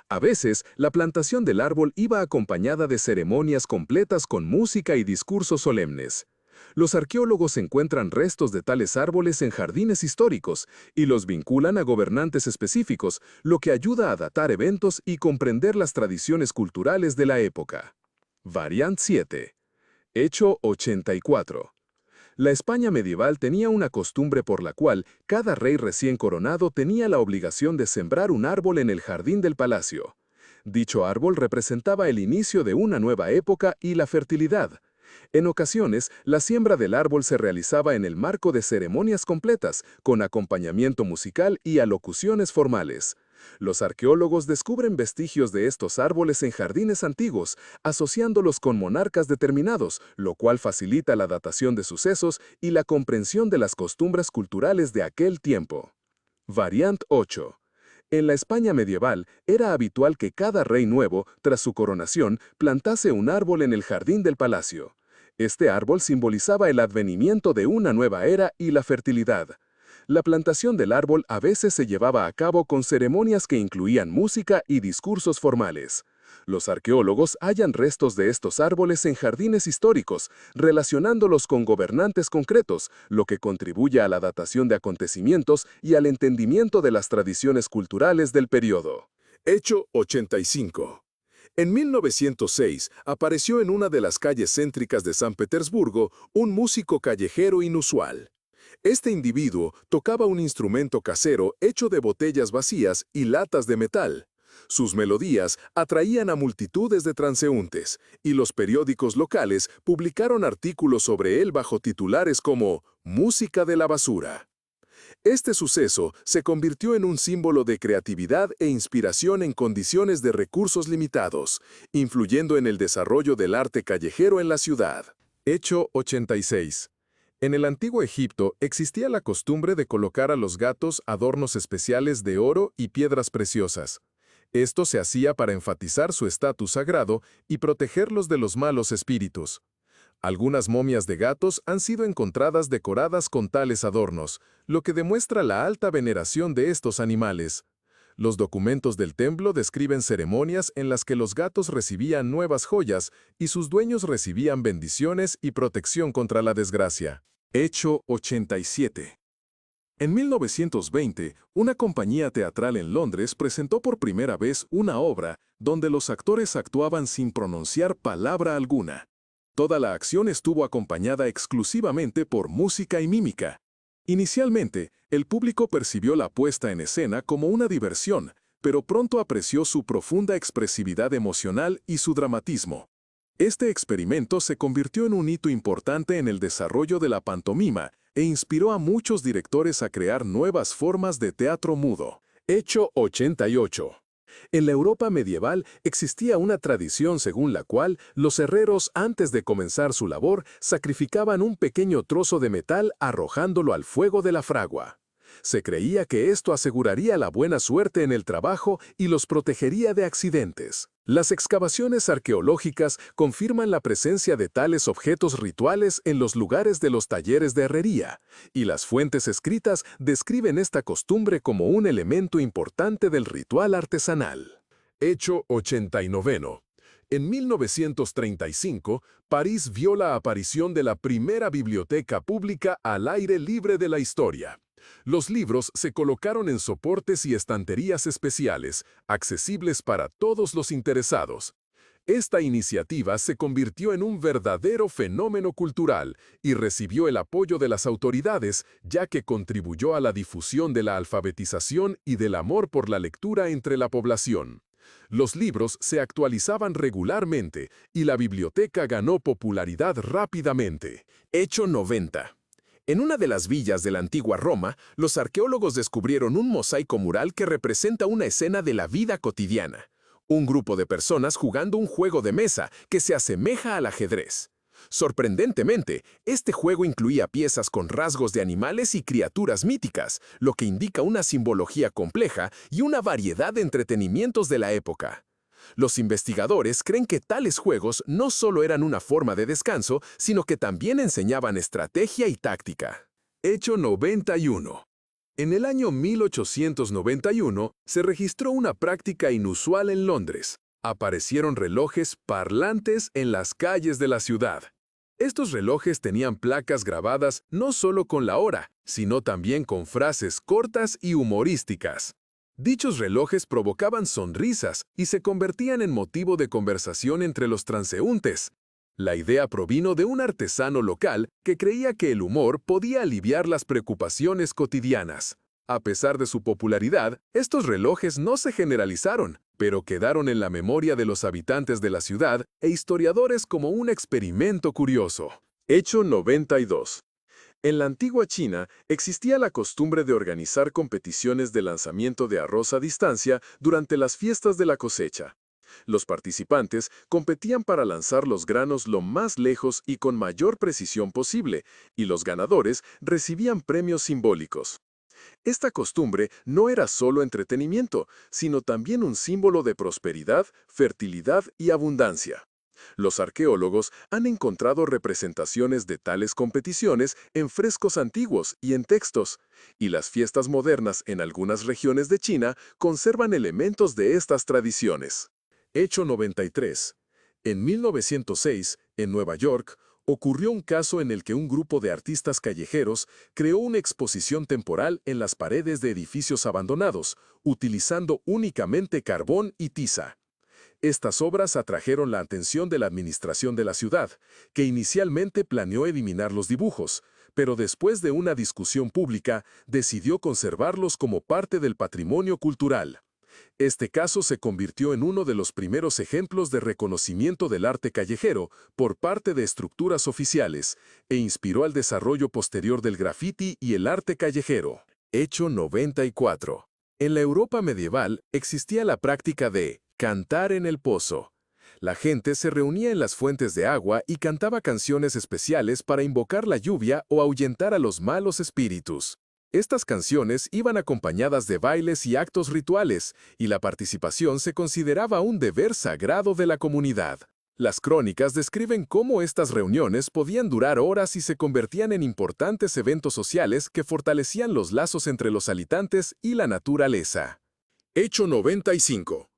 A veces, la plantación del árbol iba acompañada de ceremonias completas con música y discursos solemnes. Los arqueólogos encuentran restos de tales árboles en jardines históricos y los vinculan a gobernantes específicos, lo que ayuda a datar eventos y comprender las tradiciones culturales de la época. Variant 7. Hecho 84. La España medieval tenía una costumbre por la cual cada rey recién coronado tenía la obligación de sembrar un árbol en el jardín del palacio. Dicho árbol representaba el inicio de una nueva época y la fertilidad. En ocasiones, la siembra del árbol se realizaba en el marco de ceremonias completas, con acompañamiento musical y alocuciones formales. Los arqueólogos descubren vestigios de estos árboles en jardines antiguos, asociándolos con monarcas determinados, lo cual facilita la datación de sucesos y la comprensión de las costumbres culturales de aquel tiempo. Variant 8. En la España medieval, era habitual que cada rey nuevo, tras su coronación, plantase un árbol en el jardín del palacio. Este árbol simbolizaba el advenimiento de una nueva era y la fertilidad. La plantación del árbol a veces se llevaba a cabo con ceremonias que incluían música y discursos formales. Los arqueólogos hallan restos de estos árboles en jardines históricos, relacionándolos con gobernantes concretos, lo que contribuye a la datación de acontecimientos y al entendimiento de las tradiciones culturales del periodo. Hecho 85. En 1906 apareció en una de las calles céntricas de San Petersburgo un músico callejero inusual. Este individuo tocaba un instrumento casero hecho de botellas vacías y latas de metal. Sus melodías atraían a multitudes de transeúntes, y los periódicos locales publicaron artículos sobre él bajo titulares como «Música de la basura». Este suceso se convirtió en un símbolo de creatividad e inspiración en condiciones de recursos limitados, influyendo en el desarrollo del arte callejero en la ciudad. Hecho 86. En el antiguo Egipto existía la costumbre de colocar a los gatos adornos especiales de oro y piedras preciosas. Esto se hacía para enfatizar su estatus sagrado y protegerlos de los malos espíritus. Algunas momias de gatos han sido encontradas decoradas con tales adornos, lo que demuestra la alta veneración de estos animales. Los documentos del templo describen ceremonias en las que los gatos recibían nuevas joyas y sus dueños recibían bendiciones y protección contra la desgracia. Hecho 87. En 1920, una compañía teatral en Londres presentó por primera vez una obra donde los actores actuaban sin pronunciar palabra alguna. Toda la acción estuvo acompañada exclusivamente por música y mímica. Inicialmente, el público percibió la puesta en escena como una diversión, pero pronto apreció su profunda expresividad emocional y su dramatismo. Este experimento se convirtió en un hito importante en el desarrollo de la pantomima e inspiró a muchos directores a crear nuevas formas de teatro mudo. Hecho 88. En la Europa medieval existía una tradición según la cual los herreros antes de comenzar su labor sacrificaban un pequeño trozo de metal arrojándolo al fuego de la fragua. Se creía que esto aseguraría la buena suerte en el trabajo y los protegería de accidentes. Las excavaciones arqueológicas confirman la presencia de tales objetos rituales en los lugares de los talleres de herrería, y las fuentes escritas describen esta costumbre como un elemento importante del ritual artesanal. Hecho 89. En 1935, París vio la aparición de la primera biblioteca pública al aire libre de la historia. Los libros se colocaron en soportes y estanterías especiales, accesibles para todos los interesados. Esta iniciativa se convirtió en un verdadero fenómeno cultural y recibió el apoyo de las autoridades, ya que contribuyó a la difusión de la alfabetización y del amor por la lectura entre la población. Los libros se actualizaban regularmente y la biblioteca ganó popularidad rápidamente. Hecho 90. En una de las villas de la antigua Roma, los arqueólogos descubrieron un mosaico mural que representa una escena de la vida cotidiana. Un grupo de personas jugando un juego de mesa que se asemeja al ajedrez. Sorprendentemente, este juego incluía piezas con rasgos de animales y criaturas míticas, lo que indica una simbología compleja y una variedad de entretenimientos de la época. Los investigadores creen que tales juegos no solo eran una forma de descanso, sino que también enseñaban estrategia y táctica. Hecho 91. En el año 1891 se registró una práctica inusual en Londres. Aparecieron relojes parlantes en las calles de la ciudad. Estos relojes tenían placas grabadas no solo con la hora, sino también con frases cortas y humorísticas. Dichos relojes provocaban sonrisas y se convertían en motivo de conversación entre los transeúntes. La idea provino de un artesano local que creía que el humor podía aliviar las preocupaciones cotidianas. A pesar de su popularidad, estos relojes no se generalizaron, pero quedaron en la memoria de los habitantes de la ciudad e historiadores como un experimento curioso. Hecho 92. En la antigua China existía la costumbre de organizar competiciones de lanzamiento de arroz a distancia durante las fiestas de la cosecha. Los participantes competían para lanzar los granos lo más lejos y con mayor precisión posible, y los ganadores recibían premios simbólicos. Esta costumbre no era solo entretenimiento, sino también un símbolo de prosperidad, fertilidad y abundancia. Los arqueólogos han encontrado representaciones de tales competiciones en frescos antiguos y en textos, y las fiestas modernas en algunas regiones de China conservan elementos de estas tradiciones. Hecho 93. En 1906, en Nueva York, ocurrió un caso en el que un grupo de artistas callejeros creó una exposición temporal en las paredes de edificios abandonados, utilizando únicamente carbón y tiza. Estas obras atrajeron la atención de la administración de la ciudad, que inicialmente planeó eliminar los dibujos, pero después de una discusión pública, decidió conservarlos como parte del patrimonio cultural. Este caso se convirtió en uno de los primeros ejemplos de reconocimiento del arte callejero por parte de estructuras oficiales e inspiró al desarrollo posterior del graffiti y el arte callejero. Hecho 94. En la Europa medieval existía la práctica de cantar en el pozo. La gente se reunía en las fuentes de agua y cantaba canciones especiales para invocar la lluvia o ahuyentar a los malos espíritus. Estas canciones iban acompañadas de bailes y actos rituales, y la participación se consideraba un deber sagrado de la comunidad. Las crónicas describen cómo estas reuniones podían durar horas y se convertían en importantes eventos sociales que fortalecían los lazos entre los habitantes y la naturaleza. Hecho 95.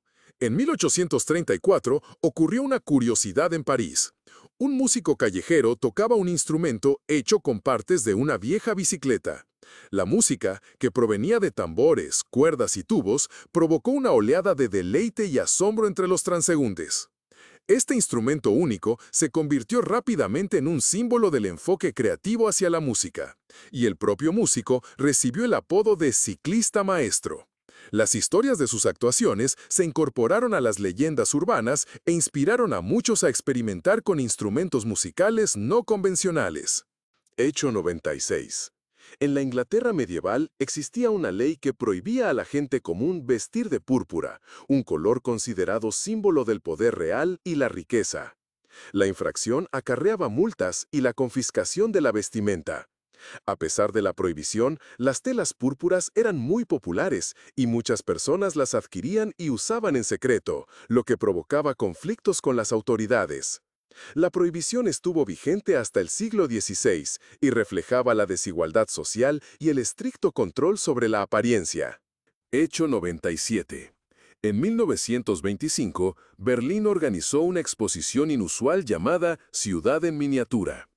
En 1834 ocurrió una curiosidad en París. Un músico callejero tocaba un instrumento hecho con partes de una vieja bicicleta. La música, que provenía de tambores, cuerdas y tubos, provocó una oleada de deleite y asombro entre los transeúntes. Este instrumento único se convirtió rápidamente en un símbolo del enfoque creativo hacia la música, y el propio músico recibió el apodo de ciclista maestro. Las historias de sus actuaciones se incorporaron a las leyendas urbanas e inspiraron a muchos a experimentar con instrumentos musicales no convencionales. Hecho 96. En la Inglaterra medieval existía una ley que prohibía a la gente común vestir de púrpura, un color considerado símbolo del poder real y la riqueza. La infracción acarreaba multas y la confiscación de la vestimenta. A pesar de la prohibición, las telas púrpuras eran muy populares y muchas personas las adquirían y usaban en secreto, lo que provocaba conflictos con las autoridades. La prohibición estuvo vigente hasta el siglo XVI y reflejaba la desigualdad social y el estricto control sobre la apariencia. Hecho 97. En 1925, Berlín organizó una exposición inusual llamada Ciudad en Miniatura.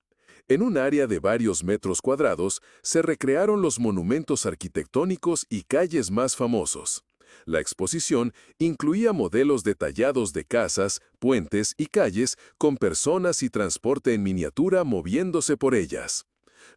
En un área de varios metros cuadrados, se recrearon los monumentos arquitectónicos y calles más famosos. La exposición incluía modelos detallados de casas, puentes y calles con personas y transporte en miniatura moviéndose por ellas.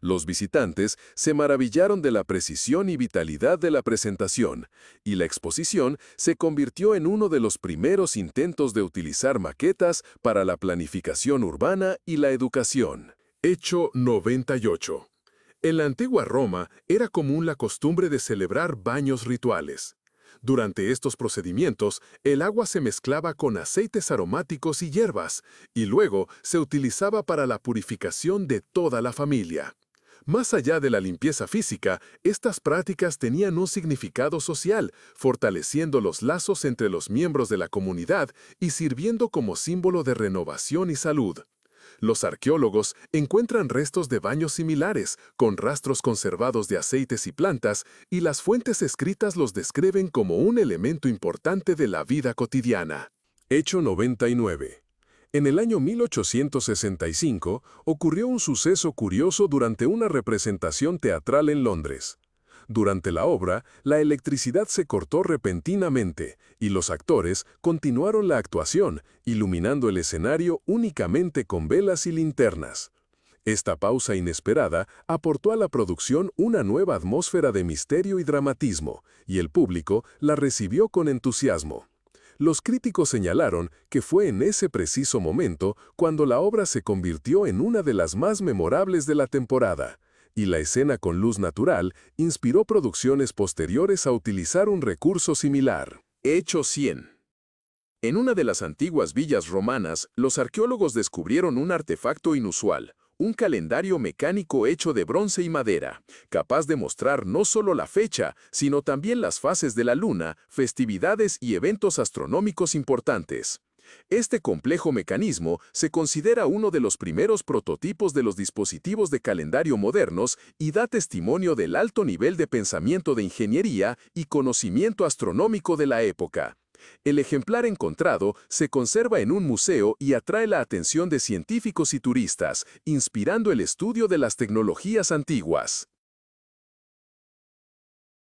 Los visitantes se maravillaron de la precisión y vitalidad de la presentación, y la exposición se convirtió en uno de los primeros intentos de utilizar maquetas para la planificación urbana y la educación. Hecho 98. En la antigua Roma era común la costumbre de celebrar baños rituales. Durante estos procedimientos, el agua se mezclaba con aceites aromáticos y hierbas, y luego se utilizaba para la purificación de toda la familia. Más allá de la limpieza física, estas prácticas tenían un significado social, fortaleciendo los lazos entre los miembros de la comunidad y sirviendo como símbolo de renovación y salud. Los arqueólogos encuentran restos de baños similares, con rastros conservados de aceites y plantas, y las fuentes escritas los describen como un elemento importante de la vida cotidiana. Hecho 99. En el año 1865 ocurrió un suceso curioso durante una representación teatral en Londres. Durante la obra, la electricidad se cortó repentinamente y los actores continuaron la actuación, iluminando el escenario únicamente con velas y linternas. Esta pausa inesperada aportó a la producción una nueva atmósfera de misterio y dramatismo, y el público la recibió con entusiasmo. Los críticos señalaron que fue en ese preciso momento cuando la obra se convirtió en una de las más memorables de la temporada, y la escena con luz natural inspiró producciones posteriores a utilizar un recurso similar. Hecho 100. En una de las antiguas villas romanas, los arqueólogos descubrieron un artefacto inusual, un calendario mecánico hecho de bronce y madera, capaz de mostrar no solo la fecha, sino también las fases de la luna, festividades y eventos astronómicos importantes. Este complejo mecanismo se considera uno de los primeros prototipos de los dispositivos de calendario modernos y da testimonio del alto nivel de pensamiento de ingeniería y conocimiento astronómico de la época. El ejemplar encontrado se conserva en un museo y atrae la atención de científicos y turistas, inspirando el estudio de las tecnologías antiguas.